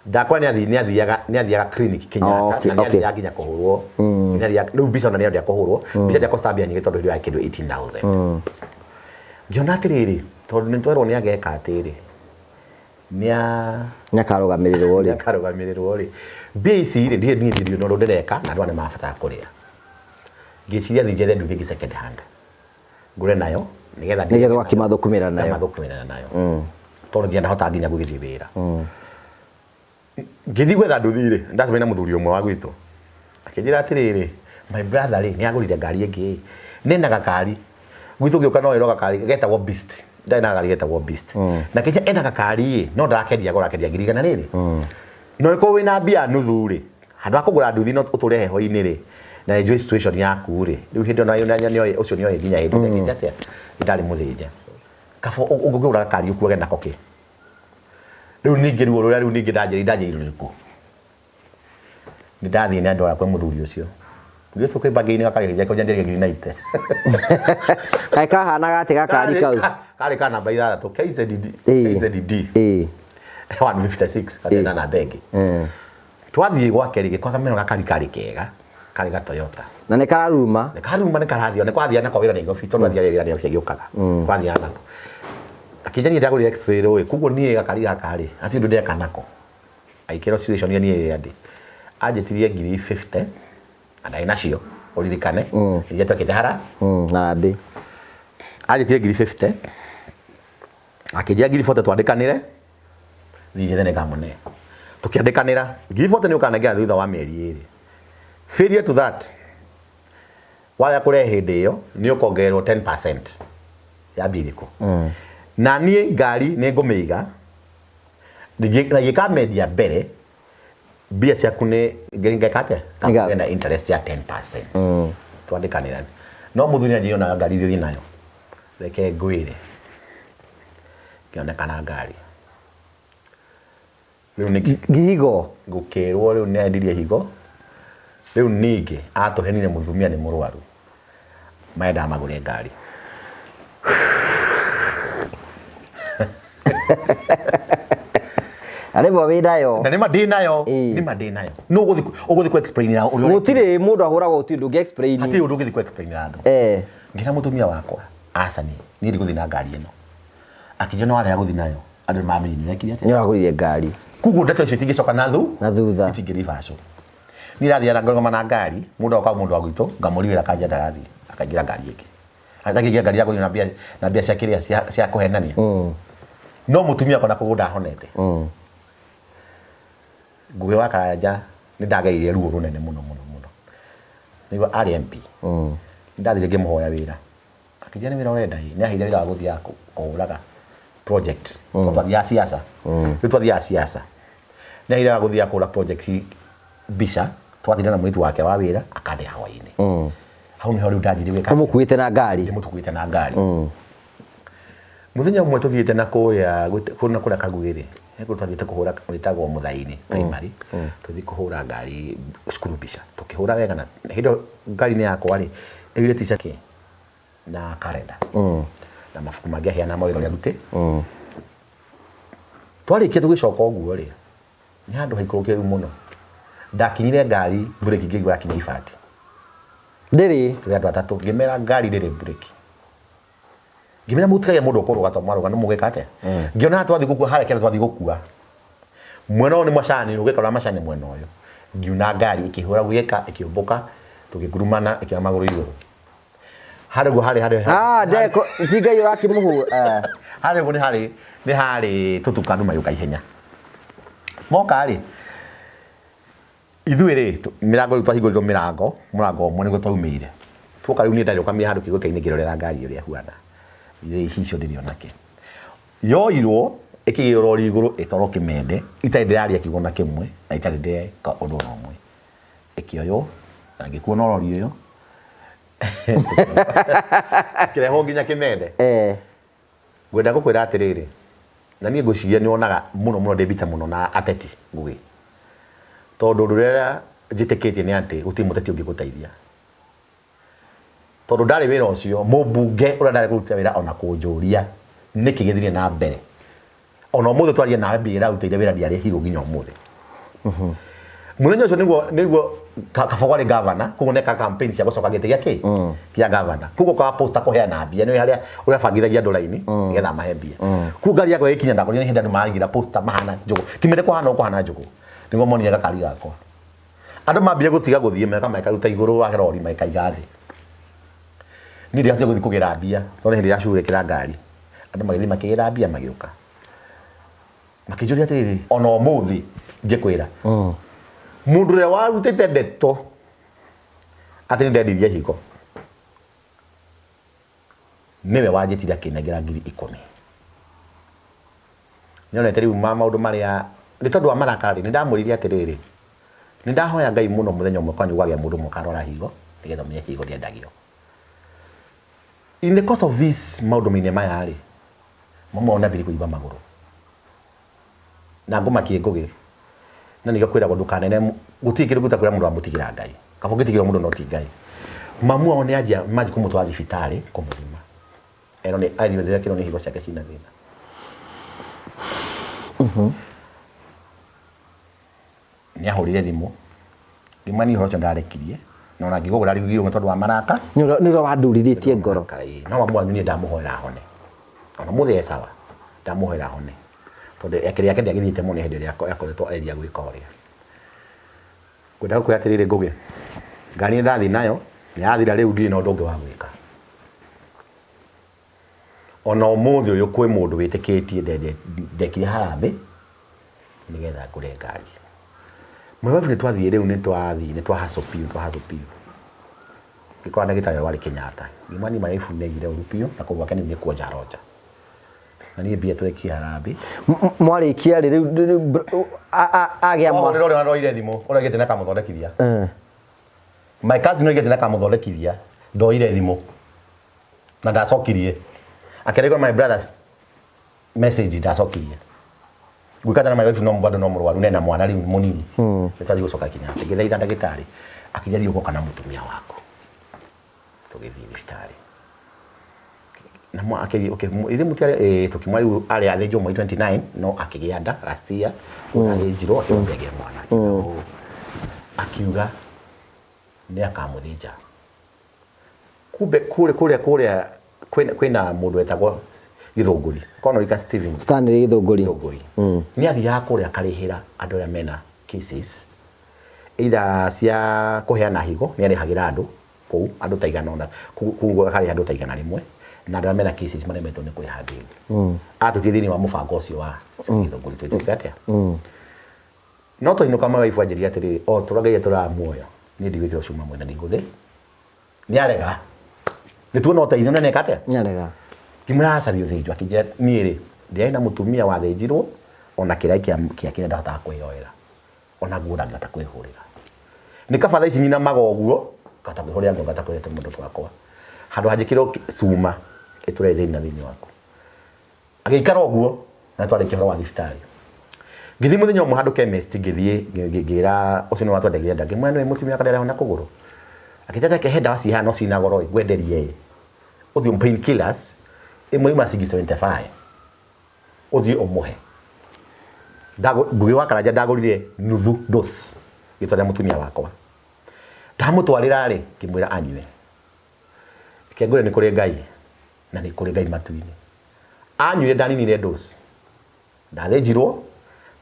ndakwa ni athiaga clinic Kenyatta na ni athiaga nginya kuhurwo ni athiaga riu mbica na ni athiaga kuhurwo mbica ya Kostabia nyingi tondu ndio akindu 18000 ngiona atiriri tondu ni twerwo ni ageka atiri nyakarugamiriro ri BC ri ndiye nithirio no ndireka na ndwane mabata kuria ngiciria njethe nduthi second hand ngure nayo nigetha wakimathukumira nayo tondu ngienda hota nginya gugithie wira ngithi gwetha nduthi ri ndacemena muthuri umwe wa gwitu akinjira atiriri my brother ri ni agurire ngari ingi nena gakari gwitu giuka no ero gakari getagwo Beast ndana gari getagwo Beast na kija ena gakari no ndarakendia gorakendia ngirigana riri no iko wina bia nuthu ri handu akugura nduthi no uture heho-ini ri na enjoy situation yaku ri riu hindo na nyo ucio nyo nginya hindo nginya atia ndari muthinja kabo ungugura gakari ukuage nako ki riu ningi ruo riu ningi ndanjiri riku ni ndathie na ndora kwa muthuri ucio Yesu kwa bagini gakari gije ko nyandirige ngiri naite kai kahana gati gakari kau kari kana baida to KZD 156 kana na begi twathie gwake rige kwa kameno gakari kega kari ga Toyota na ne kararuma ne karathio ne kwathia na kwa wira ningo fito twathia rira rĩa giukaga kwathia nako akijani ndaguri x-ray roe kugo nie gakari ati ndu ndeka nako aikero situation ni yandi ajetirie ngiri 50 ana inacio uririkane ije twakite hara na mbi ajetirie ngiri 50 akijia ngiri 40 twandikanire thiĩ nĩ kamone tukiandikanira givote nĩ ũkanengera thutha wa mĩeri 2 failure to that waya kũrehe hĩndĩ ĩyo nĩ ũkongererwo 10% ya biriko na niĩ ngari nĩ ngũmĩiga ngĩkamendia mbere mbia ciaku nĩ ngekate na interest ya 10% twandikanira no mũthuri anjĩona ngari thiĩ nayo reke ngwĩre kĩonekana ngari rĩu nĩ Gigo ngũkĩrwo rĩu nĩ endirie higo rĩu ningĩ atũhenire mũthumia nĩ mũrwaru maenda magũre ngari arĩbo wĩ nayo na nĩma ndĩ nayo no ũgũthi ku explain na ũrĩa gũtirĩ mũndũ ahũragwo ũti ndũngĩ explain hatirĩ ũndũ ũgĩthi ku explain na andũ ngĩra mũtumia wakwa acani niĩ ndigũthi na ngari ĩno akĩnjĩra no arĩa gũthi nayo andũ mamenyire kĩrĩa atĩ nĩũragũrire ngari kuguo ndeto icio itingĩcoka na thutha itingĩribacũ niĩ rathiaga ngoroma na ngari mũndũ oka mũndũ wa gwitũ ngamũrĩra kanja ndagathiĩ akaingĩra ngari ĩngĩ atakigia ngari ya gũthiĩ na mbia cia kĩrĩa cia kũhenania no mũtumia akona kũgũ ndahonete ngũgĩ wa Karanja nĩ ndageire ruo rũnene mũno nĩguo arĩ MP ndathire ngĩmũhoya wĩra akĩnjĩra nĩ wĩra ũrenda nĩ aheire wĩra wa gũthiĩ kũhũraga project ya siasa twathiaga siasa nĩ aheire wa gũthiĩ kũhũra project Bisha twathire na mũitu wake wa wĩra akande hawa-inĩ hau nĩho rĩu ndanjire wĩka mũkuĩte na ngari ndĩmũtukuĩte na ngari mũthenya ũmwe tũthiĩte na kũrĩa Kagwĩrĩ nĩguo twathiĩte kũhũra wĩtagwo Mũthai-inĩ primary tũthiĩ kũhũra ngari cukuru Bisha tũkĩhũra wega na hĩndĩ ngari-inĩ yakwa rĩ ĩgire t-shirt na kalenda na mabuku mangĩ aheana mawĩra ũrĩa ndute twarĩkia tũgĩcoka ũguo rĩ nĩ handũ haikũrũkĩru mũno ndakinyire ngari bureki ngĩigua yakinya ibati ndĩrĩ tũrĩ andũ atatũ ngĩmera ngari ndĩrĩ bureki ngĩmenya mũtikagia mũndũ ũkũrũga twaruga nĩ mũgĩka atĩa ngĩona twathiĩ gũkua harĩa kĩrĩa twathiĩ gũkua mwena ũyũ nĩ macani rũgĩka rwa macani mwena ũyũ ngiuna ngari ĩkĩhũra gũgĩka ĩkĩũmbũka tũgĩkurumana ĩkĩoya magũrũ igũrũ harĩ guo harĩ ndeko tingai ũrakĩmũhũ harĩ guo nĩ harĩ tũtuka andũ magĩũka ihenya moka rĩ ithuĩ rĩ mĩrango rĩu twahingũrirwo mũrango ũmwe nĩguo twaumĩire tuoka rĩu niĩ ndarĩ ũkamia handũ kĩgũka-inĩ ngĩrorera ngari ũrĩa huana icio ndĩrĩ onake yoirwo ĩkĩgĩrwo igũrũ ĩtwarwo Kĩmende itarĩ ndĩraria kiugo na kĩmwe na itarĩ ndeka ũndũ ona ũmwe ĩkĩoywo na ngĩkuo na rori ũyũ kĩrehwo nginya Kĩmende ngwenda gũkwĩra atĩrĩrĩ na niĩ ngũciria nĩwonaga mũno ndĩmbite mũno na ateti ngũgĩ tondũ ũndũ ũrĩa njĩtĩkĩtie nĩ atĩ gũtirĩ mũteti ũngĩgũteithia tondũ ndarĩ wĩra ũcio mũmbunge ũrĩa ndarĩ kũruta wĩra ona kũnjũria nĩkĩ gĩthire na mbere ona ũmũthĩ twaria nawe mbĩra rutĩire wĩra ndiarĩhirwo nginya ũmũthĩ mũthenya ũcio nĩguo Kabogwa gavana koguo neka campaign cia gũcoka gĩtĩ gĩake kĩa gavana koguo kwa posta kũheana mbia nĩ harĩa ũrabangithagia andũ raini nĩgetha mahe mbia koguo ngari yakwa ĩkinya ndakorire hĩndĩ andũ maragira posta mahana njũgũ Kĩmende kũhana njũgũ nĩguo monire gakari gakwa andũ mambire gũtiga gũthiĩ meka makaruta igũrũ wa rori makaiga thĩ niĩ ndĩrathiĩ gũthiĩ kũgĩra mbia tondũ hĩndĩ yacurĩkĩra ngari andũ magĩthiĩ makĩgĩra mbia magĩũka makĩnjũria atĩrĩrĩ ona ũmũthĩ ngĩkwĩra mũndũ ũrĩa warutĩte ndeto atĩ nĩndendirie higo nĩwe wanjĩtire akĩnengera 10,000 nĩonete rĩu maũndũ marĩa nĩ tondũ wa marakara nĩndamwĩrire atĩrĩrĩ nĩndahoya Ngai mũno mũthenya ũmwe kwanyu gwagĩa mũndũ ũmwe ũkarora higo nĩgetha ũmenye higo ndĩendagio in the course of this maũndũ mine maya rĩ mamwe onambire kũimba magũrũ na ngũmakie ngũgĩ na nĩgakwĩra mũndũ kanene gũtirĩ kĩndũ gũtakwĩra mũndũ wa mũtigira Ngai kaba ũngĩtigĩrwo mũndũ no ti Ngai mamu wao nĩ anjia maji kũmũtwara thibitarĩ kũmũthima eno nĩ arĩrĩra kĩro nĩ higo ciake cina thĩna nĩ ahũrire thimũ ngĩmani ũhoro ũcio ndarekirie no na ngĩgũgũra arigirwo tondũ wa maraka nĩ ro wandurithĩtie ngoro no mamu wanyu nĩ ndamũhoera hone ona mũthĩ sawa ndamũhoera hone tondũ ekĩrĩ yake ndĩagĩthiĩte mũno hĩndĩ ĩrĩa yakoretwo eria gwĩka ũrĩa ngwenda gũkwĩra atĩrĩrĩ ngũgĩ ngari nĩ ndathiĩ nayo nĩ yathira rĩu ndirĩ na ũndũ ũngĩ wa gwĩka ona ũmũthĩ ũyũ kwĩ mũndũ wĩtĩkĩtie ndekire harambĩ nigetha ngure ngari my wife ni twathie riu ni twa hustle piu ikora ndagitari wari Kenyatta imani my wife ni gire urupio na kugwa kani ni kuoja roja na ni bia tweki harambi mwari kia riu agia mwa rero na roire thimo uragite na kamuthondekithia my cousin uragite na kamuthondekithia ndoire thimo na ndacokirie akerego my brothers message ndacokirie gwikata na my wife no mbado no murwaru nena mwana ri munini nitari gucoka Kenyatta ngithaitha ndagitari akijathi uko kana mutumia wako tugithi thibitari na mwa akiri okay ile mutiare tukimwari ari athejo mwai 29 no akigianda last year athejiro akigege mwana akiuga ni akamuthinja kumbe kule kwina mundu etagwo Githunguri kono rika Steven Stanley Githunguri ni athia kule akarihira andu ya mena cases either cia kuheana higo ni arihagira andu kou andu taigana ona kugo hari andu taigana rimwe na andu mena cases maremetwo ni kuriha bill atutie thini wa mubango ucio wa Githunguri twitikatia no to inuka mawa ifuajiria atiri o turageia turamuoya ni ndigwite ucuma mwena niguthi ni arega ni tuona uteithio nene kate ni arega kimuracario thijwa kijira niiri ndiaina mutumia wa thijirwo ona kirai kia ndata kwiyoera ona ngura ndata kwihurira nikaba ici nyina magoguo kata kwihurira ndo ngata kwete mundu twakwa handu hajikiro suma iture thini waku agikara oguo na twari kihoro wa thibitari ngithi muthinyo mu handu chemist ngithie ngira ucio ni watwendagira ndagi mwana we mutumia kadera ona kuguru akitata ke heda wasi hano sina goroi gwenderie uthio pain killers imwe masigi 75 uthio omuhe dago bugi wakaraja dagorire nuthu dos gitore mutumia wakwa ndamutwarira ri kimwira anywe kengure ni kuri ngai na ni kuri ngai matuini anywe ndaninire dos ndathejirwo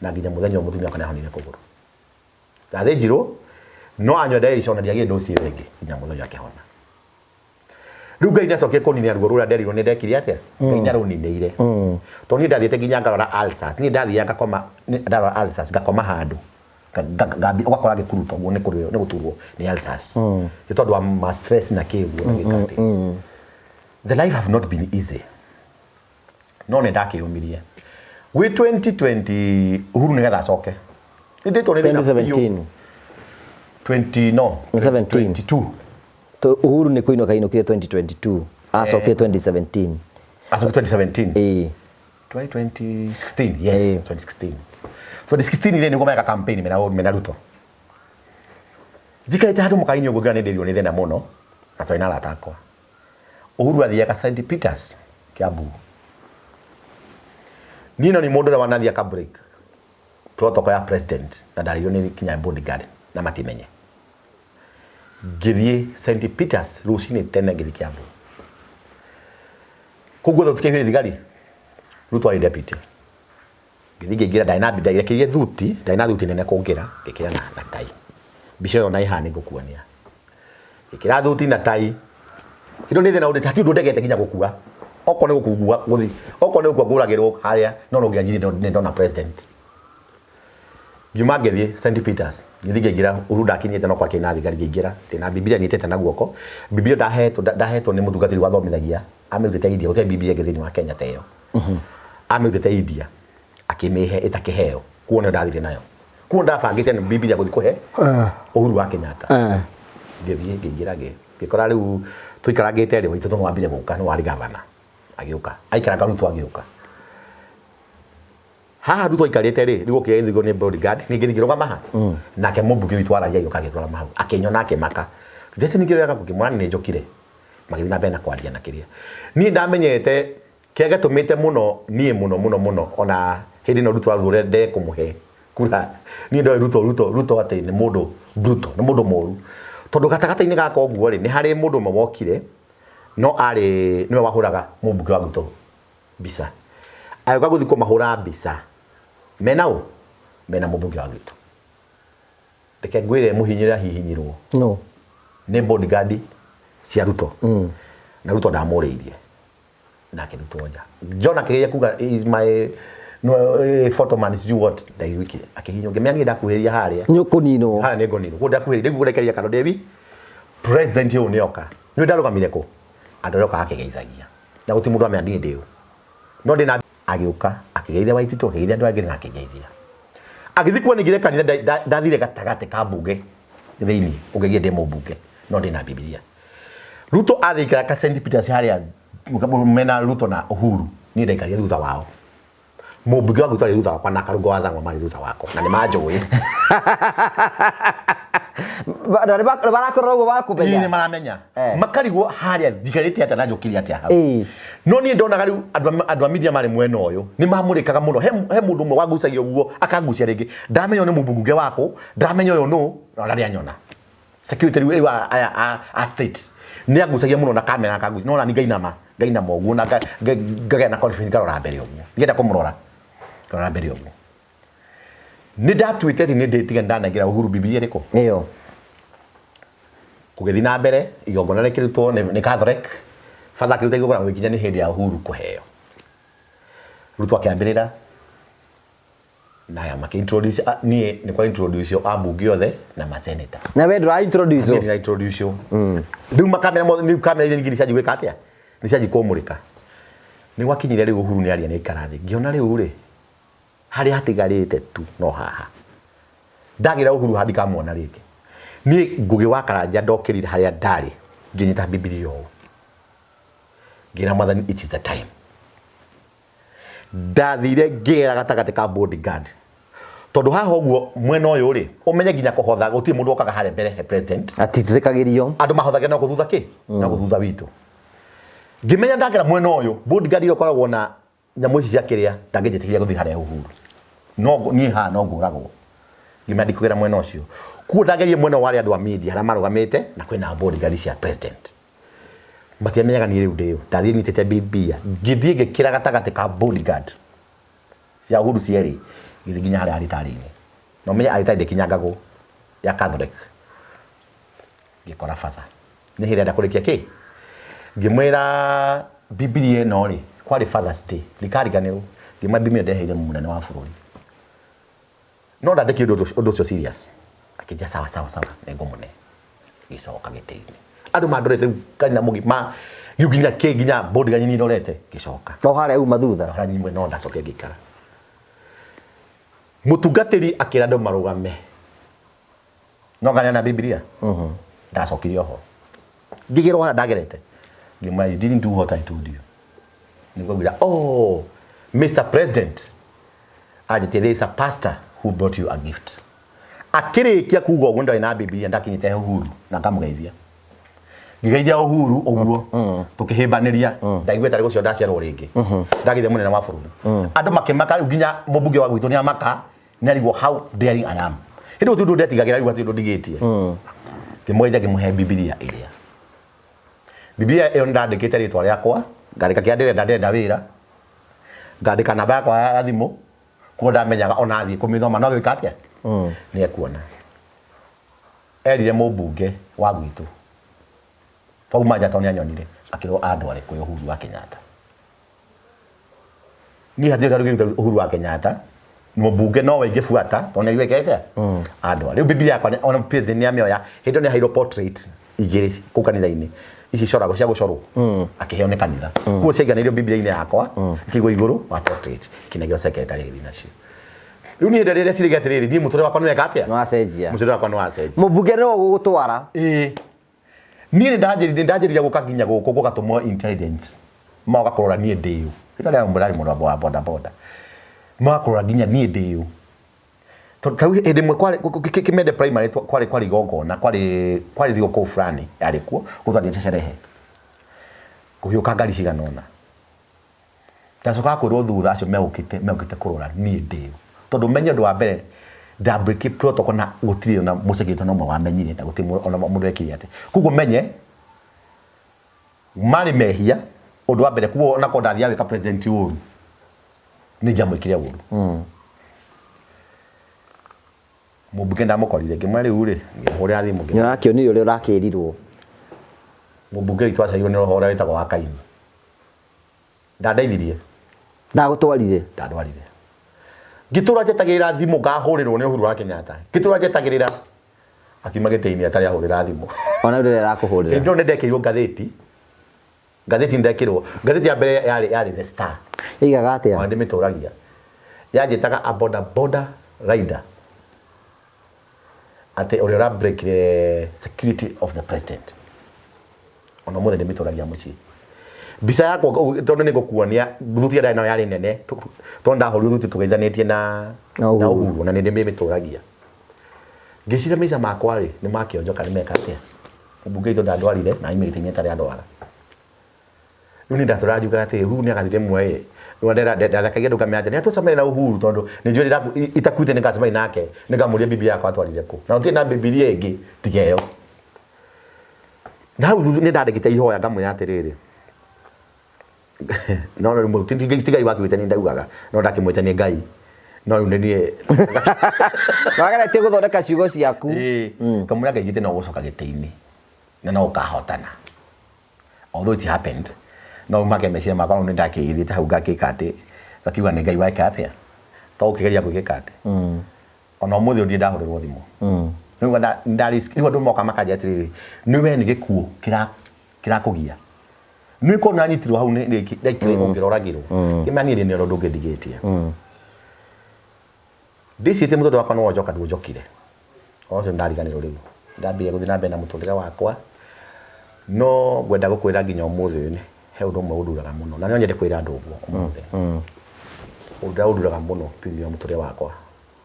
na nginya muthenya mutumia kana hanire kuguru ndathejirwo no anywe ndaicona ndiagire dos iyo ingi nginya muthenya akihona riu ngai ndacoke kunini ruo rura nderirwo ni ndekire atia ngai ndaruninire to ni ndathiete nginya ngarora ulcers ni ndathia ngakoma ndarora ulcers ngakoma handu gabi wakora gikuruto guo ni kurio ni guturwo ni ulcers ni tondu wa ma stress na kigu na gikati the life have not been easy no ne ndakiyumirie we 2020 uhuru ni gatha coke ni ndito ni 2017 20 no 22 to uhuru ni kuino kainokire 2022 acokire 2017 acokire 2017 2016 yes 2016 ile niko meka campaign mena Ruto jikaite hatu mukaini ogogira ne nderio ni thena muno na twaina ratakwa uhuru athia ka St Peters Kiambu nino ni mundu wanathia ka break protocol ya president na dario ni kinya bodyguard na matimenye ngithie St Peters rucini tene ngithi Kiambu kugutha tukehire thigari Ruto ari deputy ngithi ngira dynamic ndakirie thuti nene kungira ngikira na tai bicho yo na ihani gukuania ngikira thuti na tai indo ni thina uri tati ndo ndegete nginya gukua oko ni gukugua guthi oko ni gukuguragirwo haria no no nginya nyiri ndo na president Juma ngithie St Peters ngithi ngira uhuru ndakinyete no kwa kina thigari ngira tena biblia nyitete na guoko biblia ndahetwo ni muthugatiri wa thomithagia amithite India uте biblia ngithini wa Kenya teyo amithite India akimihe itakiheo kuona ndathire nayo kuona ndabangite ni biblia guthi kuhe uhuru wa Kenyatta ngithie ngira gikora riu tuikaragite ri witu no wambire guka no wari governor agiuka aikara Ruto agiuka haha Ruto ikarite ri riu kire thigo ni bodyguard ni ngithigirwa maha nake mumbuge witu aragia yuka gitwara maha akinyona akimaka ndese nikire yaka kukimwani ni njokire magithina bena kwaria na kiria ni ndamenyete kege tumite muno nie muno ona hindi no Ruto arure de kumuhe kura ni ndo Ruto ati ni mundu bruto ni mundu moru tondu gatagata-ini gaka oguo ri ni hari mundu mawokire no ari niwe wahuraga mumbuge wa Ruto bisa ayo gaguthi ko mahura bisa menao mena mumbuge wa Ruto reke ngwire muhinyira hihinyirwo no ni bodyguard cia Ruto na Ruto ndamuriirie nake Ruto nja John akigeria kuga is my no photo man is you what dai wiki akihinyo ngemia ndakuheria haria nyukunino haria nego nino ndakuheria ndigu gurekeria kano Devi president yo nioka ni ndarugamire ko andoroka akigeithagia na guti mundu ameandie ndio no ndina agiuka akigeithia Waititu akigeithia andu angi na akigeithia agithi kuona ngire kanitha ndathire gatagate ka mbunge thiini ugegie demo mbunge no ndina Biblia Ruto athikira ka St Peters haria mena Ruto na Uhuru ni ndaikaria thutha wao mbunge wangu twari thutha wakwa na Karungo wa Thang'wa mari thutha wako na ni manjui barakorwo bakubenya ni maramenya makarigwo haria thikarite ata na njukiri ati hau no ni ndonaga riu andu a media mari mwena uyu ni mamurikaga muno he mundu mwe wagucagia guo akangucia ringi ndamenya ni mbunge wako ndamenya uyu no rari anyona security riu a state ni agucagia muno na kamera akangucia no na ni ngainama uguo na ngagea na confidence karora mbere uguo ngenda kumurora karora mbere uguo ni ndatwite ni ndetiga ndanagira Uhuru Biblia riko iyo kugethi na mbere igongona rekirutwo ni Catholic father kirute igongona wikinya ni hindi ya Uhuru kuheo Ruto akiambirira na ya introduce ni kwa introduce ambunge othe na maseneta na we ndra introduce ni introduce ndu makamera mo ni kamera ile ngiri ciaji weka atia ni ciaji kumurika ni wakinyire ri Uhuru ni aria ni karathi ngiona ri uri hari hatigarite tu no haha ndagira Uhuru handika muona riki ni ngugi wa Karanja ndokirire haria ndari nginyita Biblia yo ngira mwathani it is the time ndathire ngira gatagati ka bodyguard tondu haha uguo mwena uyu ri umenye nginya kuhotha guti mundu okaga hare mbere he president atithikagirio andu mahothaga no kuthutha ki no kuthutha witu ngimenya ndagira mwena uyu bodyguard iro koragwo na nyamu ici cia kiria ndangijitikiria guthi hare Uhuru no ni ha no nguragwo ngimenya kugira mwena ucio ku ndagerie mwena wari andu a media haria marugamite na kwina bodyguard cia president matiamenyaga ni riu ndio ndathie nyitete Biblia ngithie ngikira gatagati ka bodyguard cia Uhuru cieri ngithi nginya haria alitari-ini no menya alitari kinyangago ya Catholic ngikora father ni hiria ndakurikia ki ngimwira Biblia ino ri kwari Father's Day likariganirwo ngima Biblia ndeheire munene wa bururi no ndandiki undu ucio serious akija sawa nego mune gicoka gitini andu mandorete kanina mugima yuginya ke ginya bodi ganyini ndorete gicoka no hare uma thutha hara nyimwe no ndacoke gikara mutungatiri akira ndo marugame no ganya na Biblia ndacokirio ho ngigirwo hara ndagerete ngima you didn't do what I told you niguo ngira oh Mr President there is a pastor who brought you a gift akirikia kuga uguo ndari na Biblia ndakinyite Uhuru na ngamugeithia ngigeithia Uhuru uguo tukihibaniria ndaigweta ri gucio ndaciarwo ringi ndagithe munene wa bururi andu makimaka nginya mubunge wa gwitu ni amaka ni arigwo how daring I am hindu tundu ndetigagira igwa tundu ndigitie kimweja kimuhe Biblia iria Biblia iyo ndandikite ritwa riakwa ngandika kiandire ndandenda wira ngandika namba yakwa ya thimu kuo ndamenyaga ona athie kumithoma no gwika atia ni ekuona erire mubunge wa gwitu twauma nja toni anyonire akirwo andware kwi Uhuru wa Kenyatta ni hathie garugira Uhuru wa Kenyatta mubunge no waingibuata toni iwekete andware riu Biblia yakwa ona president ni amioya hindo ni hairo portrait igiri ku kanitha-ini ici corago cia gucorwo akiheo ni kanitha kuo ciaiganirio Biblia-ini yakwa kigo iguru wa portrait kinagio secretary githi nacio riu ni ndere cirige atiriri ni muture wakwa nweka atia no acenjia muture wakwa no acenjia mubunge no gugutwara ni ndajiriria guka nginya guku gugatumwo intelligence mauga kurora ni ndiu ita ria murari mundu wa boda makurora nginya ni ndiu tau ende mwe kwari kimende primary kwari gongona kwari thigũkũ fulani yari kuo guthathie sherehe kuhiuka ngari ciganona ndacoka kwirwo thutha acio megukite kurora ni ndiu tondu menye ndu wa mbere break protocol na gutiri na mucekito no wamenyire na gutiri ona mundu ekire ate kugo menye mari mehia undu wa mbere kugo na ko ndathia wika president uru ni jamwikire uru mubunge ndamukorire ngimwari uri ngihurira thimu ngi nyorakionire uri urakirirwo mubunge itwa cairwo ni rohora witagwo wa Kaini ndandeithirie ndagutwarire ndandwarire Gitura jetagirira thimu ngahurirwo ni Uhuru wa Kenyatta. Gitura jetagirira akiuma gĩtĩ-inĩ atarĩ ahũrĩra thimũ. Ona ndĩrĩ arakũhũrĩra. Ndio nĩndekĩrirwo ngathĩti. Ngathĩti ndekĩrwo. Ngathĩti ya mbere yarĩ The Star. Ĩigaga atĩa? Ona ndĩmĩtũragia. Yanjĩtaga a boda rider. Atĩ ũrĩa ũra break the security of the president. Ona mũthĩ ndĩmĩtũragia mũciĩ. Mbica yakwa tondũ nĩ gũkuonia thuti ya ndano yarĩ nene. Tondũ ndahũrirwo thuti tũgeithanĩtie na Uhuru na nĩ ndĩmĩtũragia. Ngĩcira maica makwa rĩ nĩ makĩonjoka nĩ meka atĩa. Mbunge itũ ndandwarire na imirĩte-inĩ tarĩ andwara. Rĩu nĩ ndatũranjuga atĩ Uhuru nĩ agathire mwe ndathakagia ndũka mĩanja nĩ atũcemania na Uhuru tondũ nĩ njũĩ itakuĩte nĩ ngacemania nake nĩ ngamũria bibi yakwa atwarire kũ. Na gũtirĩ na bibilia ĩngĩ tiga ĩyo. Na hau nĩ ndandĩkĩte ihoya ngamwĩra atĩrĩrĩ. No rĩmwe tigai wakuĩte nĩ ndaugaga no ndakĩmwĩte nĩ Ngai. No rĩu nĩ niĩ. Wageretie gũthondeka ciugo ciaku. Kamũira Ngai gĩtĩ no gũcoka gĩtĩ-inĩ na no ũkahotana. Although it happened. No make meciria makwa nĩ ndakĩithĩte hau ngakĩka atĩ ngakiuga nĩ Ngai wake atĩa. To ũkĩgeria gwĩka atĩ. Ona ũmũthĩ ũndĩ ndahũrĩrwo thimũ. Rĩu rĩu andũ moka makanjia atĩrĩrĩ nĩwe nĩ gĩkuũ kĩrakũgia. Nĩ kona nyitirwo hau nĩ ndekire ũngĩroragĩrwo. Kĩmani nĩ ũndũ ũngĩndigĩtie. Ndiciĩte mũtũrĩre wakwa no wonjoka ndwonjokire. Ocio ndariganĩrwo rĩu. Ndambire gũthiĩ na mbere na mũtũrĩre wakwa. No ngwenda gũkwĩra nginya ũmũthĩ ũyũ he ũndũ ũmwe ũnduraga mũno. Na no nyende kwĩra andũ ũguo ũmũthĩ. Ũndũ ũnduraga mũno pindi wa mũtũrĩre wakwa.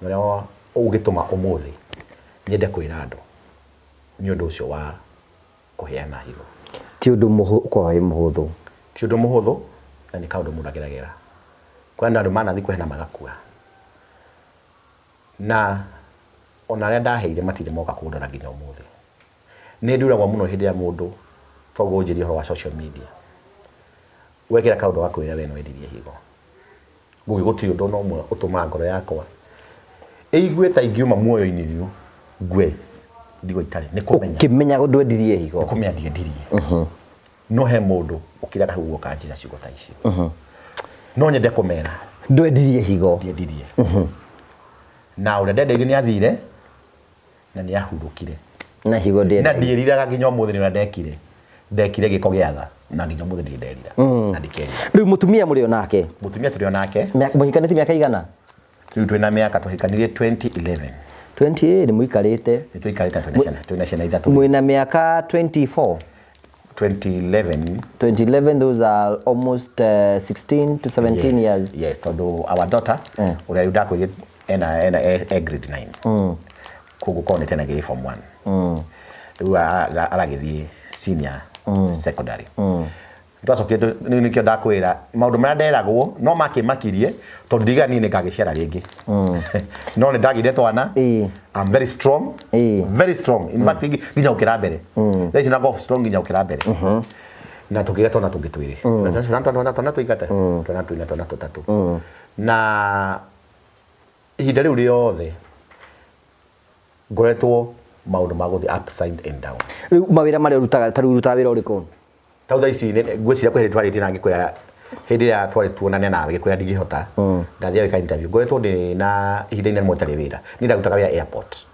Na rĩo ũgĩtũma ũmũthĩ nyende kwĩra andũ nĩ ũndũ ũcio wa kũheana higo. Ti ũndũ mũhũthũ. Ti ũndũ mũhũthũ na nĩ kaũndũ mũndũ ageragĩra. Kwani andũ manathiĩ kũheana magakua. Na ona arĩa ndaheire matirĩ moka kũndora nginya ũmũthĩ. Nĩ nduragwo mũno hĩndĩ ya mũndũ toguo njĩrie ũhoro wa social media. Wekĩra kaũndũ ga kwĩra we no wendirie higo. Ngũĩ gũtirĩ ũndũ no ũmwe ũtũmaga ngoro yakwa ĩigue ta ingiuma muoyo-inĩ ũyũ ngwe ndigo itarĩ nĩ kũmenya. Ũkĩmenya ndwendirie higo. Nĩ kũmenya ndiendirie. No he mũndũ ũkĩraga hau ũguo kanjĩra ciugo ta icio. No nyende kũmera ndwendirie higo. Ndiendirie. Na ũrĩa ndendeire nĩ athire na nĩ ahurũkire. Na higo na ndieriraga nginya ũmũthĩ nĩ ndekire. Ndekire gĩko gĩatha na nginya ũmũthĩ ndirĩ nderira. Na ndikerira. Rĩu mũtumia mũrĩ onake? Mũtumia tũrĩ onake. Mũhikanĩtie mĩaka igana? Rĩu twĩna mĩaka tũhikanirie 2011. 28 nĩ mũikarĩte? Nĩ tũikarĩte twĩna ciana ithatũ. Mwĩna mĩaka 24? 2011. 2011, those are almost 16 to 17 years. Yes, tondũ our daughter ũrĩa rĩu ndakwĩrĩte ena grade 9. Koguo korwo nĩ tena gĩ form 1. Rĩu aragĩthiĩ senior secondary. Twacokire nĩkĩo ndakwĩra maũndũ marĩa nderagwo no makĩmakirie tondũ ndiga niĩ nĩngagĩciara rĩngĩ. No nĩ ndagĩire twana. I'm very strong. Very strong. In fact nginya ũkĩra mbere. Thaa ici nako strong nginya ũkĩra mbere. Na tũkĩgĩa twana tũngĩ twĩrĩ. Twana tũigate. Twana tũtatũ. Na ihinda rĩu rĩothe ngoretwo maũndũ ma gũthiĩ upside and down. Rĩu mawĩra marĩa ũrutaga ta rĩu ũrutaga wĩra ũrĩkũ? Tau thaa ici ngwĩciria kwĩ hĩndĩ twarĩtie na ngĩkwĩra hĩndĩ ĩrĩa twarĩ tuonane nawe ngĩkwĩra ndingĩhota ndathiĩ gwĩka interview ngoretwo ndĩ na ihinda inene mũtarĩ wĩra niĩ ndarutaga wĩra airport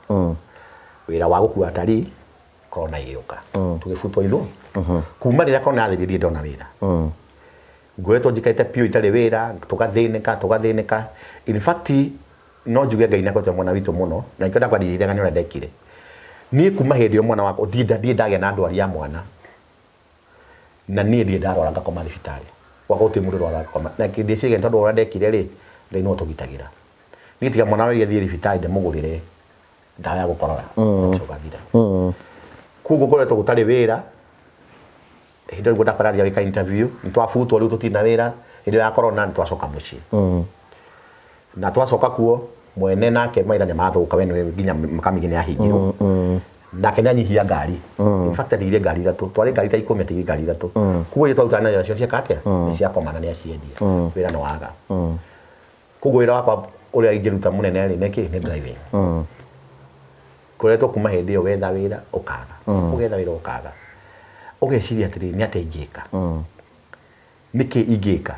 wĩra wa gũkua atarii korona ĩgĩũka tũgĩbutwo ithuĩ kuma rĩrĩa korona yathiririe ndona wĩra ngoretwo njikaĩte piũ itarĩ wĩra tũgathĩnĩka in fact no njuge Ngai nĩakoretwo mwana witũ mũno na ikĩenda kwandiriraga nĩ ũrĩa ndekire niĩ kuma hĩndĩ ĩyo mwana wakwa ndiĩ ndagĩa na ndwari ya mwana na niĩ ndiĩ ndarwara ngakoma thibitarĩ gwakwa gũtirĩ mũndũ ũrwara ngakoma na ndĩciria tondũ ũrĩa ndekire rĩ Ngai no tũgitagĩra niĩ tiga mwana wĩrĩa thiĩ thibitarĩ ndĩmũgũrĩre ndawa ya gũkorora ũcoka thira koguo ngoretwo gũtarĩ wĩra hĩndĩ ĩyo ndakwĩra gwĩka interview nĩ twabutwo rĩu tũtirĩ na wĩra hĩndĩ ya korona nĩ twacoka mũciĩ na twacoka kuo mwene nake maitha nĩ mathũka we nginya makamigi nĩ ahingirwo nake nĩ anyihia ngari in fact atigire ngari ithatũ twarĩ ngari ta 10 atigire ngari ithatũ koguo iria twarutana nacio cio ciaka atĩa nĩ ciakomana nĩ aciendia wĩra nĩ waga koguo wĩra wakwa ũrĩa ingĩruta mũnene rĩ nĩkĩ nĩ driving ngoretwo kuma hĩndĩ ĩyo wetha wĩra ũkaga ũgetha wĩra ũkaga ũgeciria atĩrĩrĩ nĩ atĩa ingĩka nĩkĩ ingĩka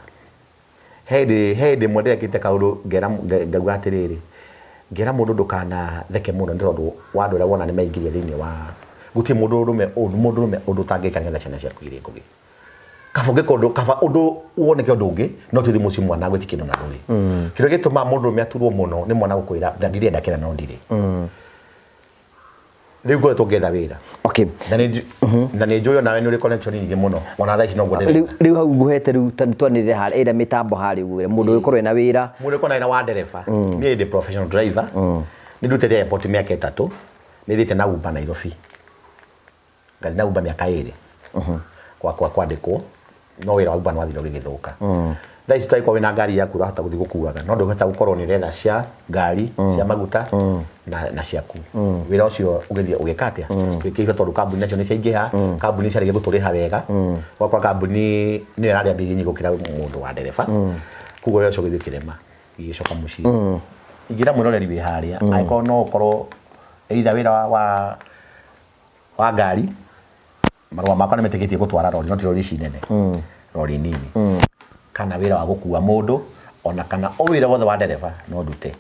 hede mwende akite kaundu ngera ngauga atiriri ngera mundu ndukana theke muno ndio wandu ria wona ni maingiria thiini wa guti mundu rume undu tangika ngetha ciana ciaku iri ngugi kafoge kondo kaba undu woneke undu ungi no tuthi muci mwana gwitikino na nduri kiro gituma mundu rume aturwo muno ni mwana gukwira ndire ndakira no ndire riu ngo tugetha wira okay na ni njuyo nawe ni uri connection nyingi muno ona thaa ici no ngwendere riu hau nguhete riu twanire hari ira mitambo hari ugure mundu ukorwe na wira mundu ukorwe na wa ndereba ni the professional driver ni ndutete airport miaka 3 ni thite na Uber Nairobi ngali na Uber miaka 2 kwa kwandikwo no wira wa Uber nwathire ugigithuka thaa ici taikwa wina ngari yaku urahota guthi gukuaga no ndugeta gukorwo ni retha cia ngari cia maguta na ciaku wira ucio ugithie ugikatia wikire tondu kambuni nacio ni ciaingiha kambuni ciarege guturiha wega kwa kambuni ni iraria mbiri gukira mundu wa ndereba kugo yo cyo githikirema igicoka muci igira mwiroreri wi haria aiko no ukorwo either wira wa ngari marwa makwa ni metikitie gutwara rori no tirori ici nene rori nini kana wira wa gukua mundu ona kana o wira wothe wa ndereba no ndute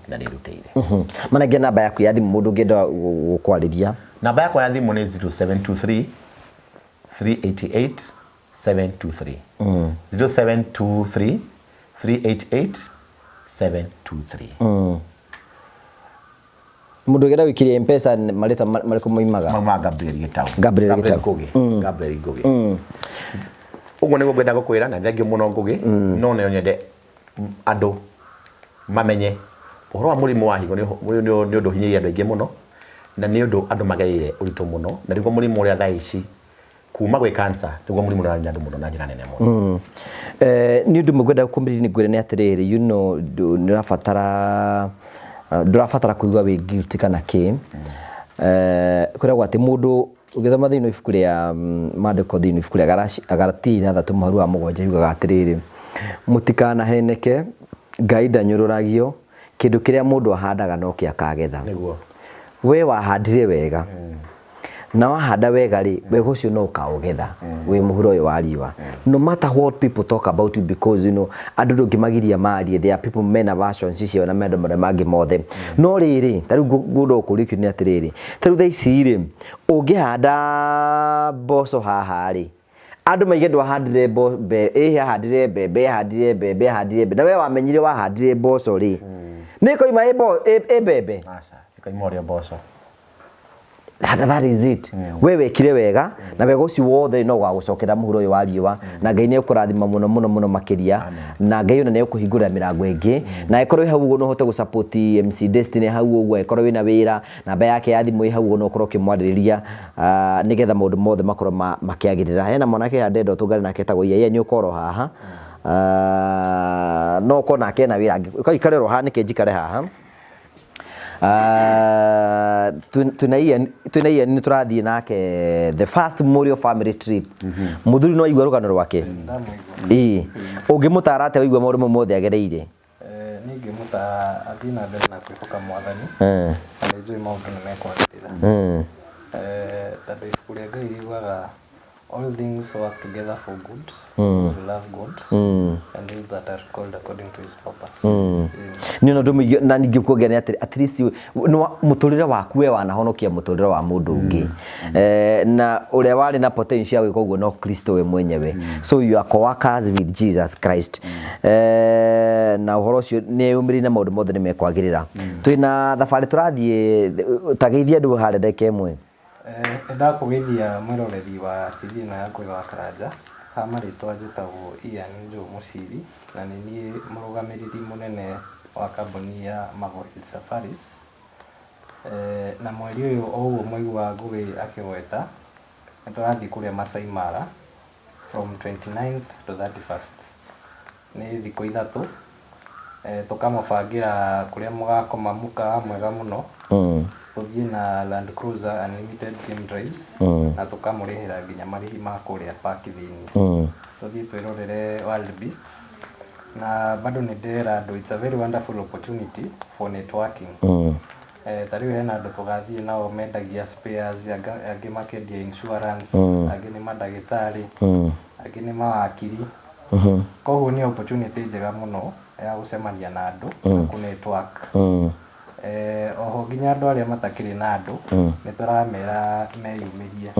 na ni ndutire mana ngia namba yaku ya thimu mundu ngenda gukwariria namba yakwa ya thimu ni 0723 388 723 0723 388 723 mundu ngenda wikirie mpesa marita mariko moimaga mama Gabriel Gitau Gabriel Ngugi uguo niguo ngwenda gukwira na thengio muno Ngugi no ne nyende andu mamenye uhoro wa murimu wa higo ni undu hinyiria andu aingi muno na ni undu andu mageire uritu muno na riguo murimu uria thaa ici kuma gwi cancer tiguo murimu uria andu muno na njira nene muno ni undu mugwenda kumbiri ni gwire ni atiriri you know ndurafatara kuigwa wi guilty kana ki kuria gwati mundu ugithoma thiini ibuku ria mandiko thiini ibuku ria Galatia 3:7 yugaga atiriri mutikana heneke Ngai ndanyururagio kindu kiria mundu ahandaga no kia kagetha niguo we wahandire wega na wahanda wega ri wega ucio no ukaugetha we muhuro uyu wa riwa no matter what people talk about you because you know andu ndungimagiria marie there are people men of versions icio na mendo mangi mothe no riri tariu ngundo kurikio ni atiriri tariu thaa ici ri ungihanda boco haha ri andu maige ndwahandire handire mbembe handire mbembe handire na we wamenyire wahandire boco ri niko ima mbembe asa ikaima ria boco that is it we wekire wega na wega ucio wothe no gwa gucokera muhuro uyu wa riwa na Ngai ni ukurathima muno makiria na Ngai ona ni ukuhingura mirango ingi na ikorwo hau uguo no hote gusupport MC Destiny hau uguo ikorwo wina wira namba yake ya thimu hau uguo no ukorwo kimwandiriria nigetha maundu mothe makorwo makiagirira hena mwanake ya ndendo tungari nake tagwo yeye ni ukoro haha no kona kena wira ikarero haha nike njikare haha tunaia ni turathie nake the first Memorial family trip muthuri no igwa rugano rwake ungimutara ate wigwa maundu mothe agereire ningimuta athina mbere na kwihoka mwathani na njui maundu ni mekwagirira tondu ibuku ria Ngai riugaga all things work together for good to love God and those that are called according to his purpose ni no ndu na ningi kuongea at least muturire waku we wanahonokia muturire wa mundu ungi na uria wari na potential gwika uguo no Kristo we mwenyewe so you are co-workers with Jesus Christ na uhoro ucio ni umiri na maundu mothe ni mekwagirira twina thabari turathie tageithia ndu hare ndeke imwe ndakugithia mwiroreri wa TV ino ya Kwega wa Karanja ha maritwa njitagwo Ian Njogu Muciri na ni nie murugamiriri munene wa kambuni ya Magoti Safaris na mweri uyu oguo mwaigua Ngugi akigweta turathii kuria Masai Mara from 29th to 31st ni thikũ ithatu tukamubangira kuria mugakoma muka mwega muno tuthie na Land Cruiser Unlimited Game Drives na tukamurihira nginya marihi ma kuria park thiini tuthie twirorere Wild Beasts na bado ni ndera andu it's a very wonderful opportunity for networking tariu hena andu tugathie nao mendagia spares angi makendia insurance angi ni mandagitari angi ni mawakiri koguo ni opportunity njega muno ya gucemania na andu ku network oho nginya andu aria matakiri na andu ni turamera meyumirie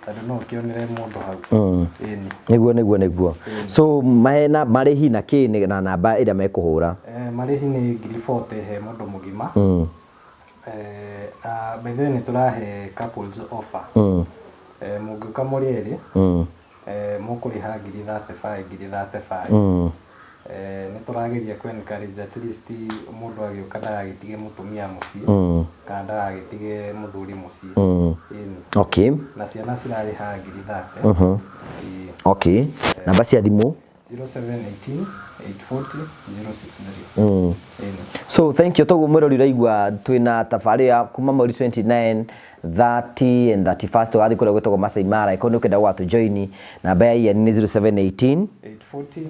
tondu no kionere mundu hau niguo so mahena marihi na kini na namba ira mekuhura marihi ni 40 he mundu mugima by the way ni turahe couples offer muguka murieri mukuriha 35 ni turageria ku encourage at least mundu agioka ndagagitige mutumia mucii kana ndagagitige muthuri mucii okay na ciana cirariha 30 okay namba cia thimu 0718 840 063 so thank you togo mwirori raigwa twina tafaria kuma mweri 29 30 and 31st wathi kule gwetagwo Masai Mara ikono ukenda gwatu join namba ya Ian ni 0718 840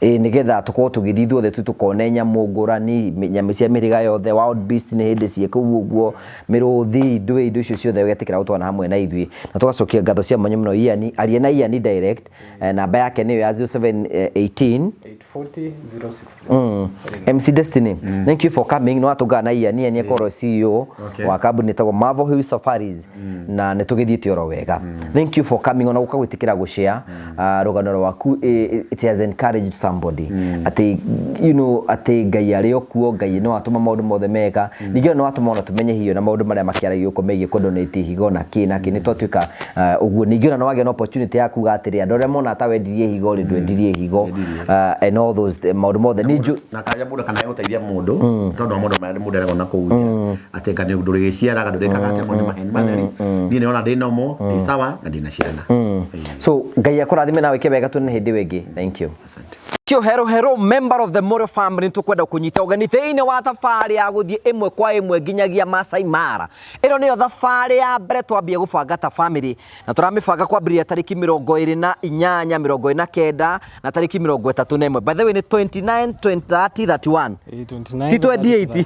063 nigetha tukorwo tugithithwo the tukone nyamu ngurani nyamũ cia mĩrĩga yothe wild beast nĩ hĩndĩ cie kũu ũguo mĩrũthi indo icio ciothe ũgetikĩra gũtwana hamwe na ithuĩ na tugacokia ngatho cia mwanya mũno Ian aria na Ian direct namba yake nĩyo ya 0718 840 063 MC Destiny thank you for coming no atũngana na Ian ni akorwo CEO wa kambuni tagwo Marvel Hill Safaris na nĩtũgĩthiĩte oro wega thank you for coming ona gũka gwĩtĩkĩra gũshare rũgano rwaku it has encouraged somebody ati you know ati Ngai arĩ okuo Ngai no atũma maũndũ mothe mega ningĩ no atũma ona tũmenye hiyo na maũndũ marĩa makĩaragio kũmegie kũndonate higo na kĩ nĩtwatuĩka ũguo ningĩ no wagĩa na opportunity ya kuga atĩrĩ andũ arĩa mona ta wendirie higo rĩ ndwendirie higo and all those maũndũ mothe nĩnjũ na kaja mũndũ kana gũteithia mũndũ tondũ mũndũ marĩ mũndũ aragwo na kũuja atĩ kana ndũrĩ gĩciara kana ndũrĩ kana atĩ maheni matheri niĩ nĩona ndĩ nomo ndĩ sawa na ndĩ na ciana so Ngai akũrathime nawe kĩbega tũne hĩndĩ wengĩ thank you asante Hero member of the Moro family tukwenda kunyita ugeni thiini wa thabari ya guthie imwe kwa imwe nginyagia Masai Mara ino niyo thabari ya mbere twambie gubanga ta family na turamibanga kwambiria tariki 28 29 na tariki 31 by the way ni 29 20 30 31 28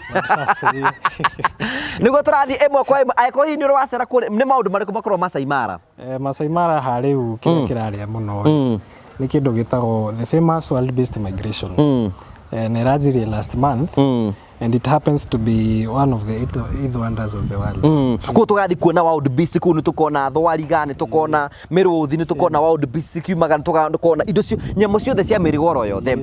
nigo turathi imwe kwa imwe aiko hii ni rwacera ni maundu mariku makorwo Masai Mara Masai Mara hariu kiraria muno ni kindu gitagwo the famous world beast migration and irajirie last month and it happens to be one of the eighth wonders of the world ku tugathi kuona wild beast ku ni tukona thwariga ni tukona miruthi ni tukona wild beast kiumaga ni tukona indo cio nyamũ ciothe cia mĩrigoro yothe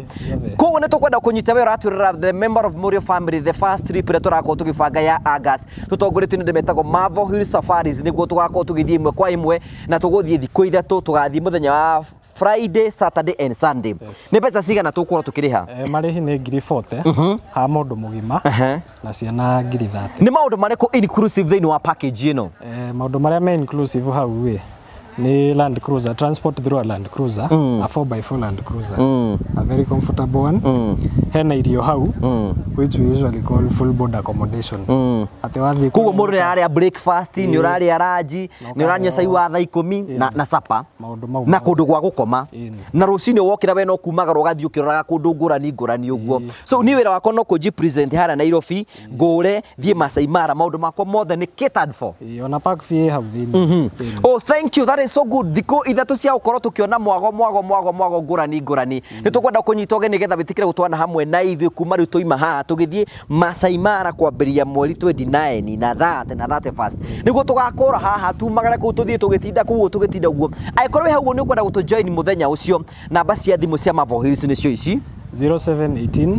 ku ni tukwenda kunyita wĩra atwĩrĩra the member of Morio family the first trip ĩrĩa tũrakorwo tũgĩbanga ya August tũtongoretio nĩ ndemetagwo Marvel Hill Safaris nĩguo tũgakorwo tũgĩthiĩ imwe kwa imwe na tũgũthiĩ thikũ ithatũ tũgathiĩ mũthenya wa Friday, Saturday and Sunday. Ni pesa cigana tũkorwo tũkĩrĩha? Marĩhi nĩ 40 ha mũndũ mũgima na ciana 30. Ni maũndũ marĩkũ inclusive thĩinĩ wa package ĩno? Maũndũ marĩa me inclusive hau we ni Land Cruiser, transport through a Land Cruiser, a 4x4 Land Cruiser, a very comfortable one. Hena irio hau, which we usually call full board accommodation. Ate wathi kugo mũndũ nĩ arĩa breakfast, nĩ ũrarĩa ranji, nĩ ũranyua cai wa thaa 10 na supper, na kũndũ gwa gũkoma. Na rũcinĩ wokĩra we no kumaga ũgathiĩ ũkĩroraga kũndũ ngũrani ũguo. So nĩ wĩra wako no kũji present hara Nairobi, ngũre thiĩ Masai Mara, maũndũ makwa mothe nĩ catered for. Ona pack fee hau thĩinĩ. Oh, thank you. That is so good. Thikũ ithatũ cia gũkorwo tũkĩona mwago ngũrani nĩ tũkwenda kũnyita ũgeni nĩgetha wĩtĩkĩre gũtwana hamwe na ithuĩ kuma rĩu tũima haha tũgĩthiĩ Masai Mara kwambĩrĩria mweri 29 na 30 na 31st nĩguo tũgakũra haha tumagare kũu tũthiĩ tũgĩtinda ũguo angĩkorwo wĩ hau nĩ ũkwenda gũtũjoin mũthenya ũcio namba cia thimũ cia Marvel Hills nĩcio ici 0718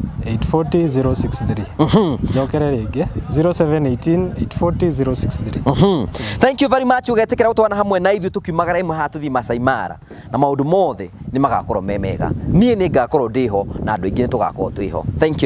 840 063 jokere rĩngĩ 0718 840 063 Thank you very much ugetikira gũtwana hamwe na ithuĩ tũkiumagara imwe haha tũthiĩ Masai Mara na maũndũ mothe nĩ magakorwo me mega niĩ nĩ ngakorwo ndĩho na andũ aingĩ nĩ tũgakorwo twĩho thank you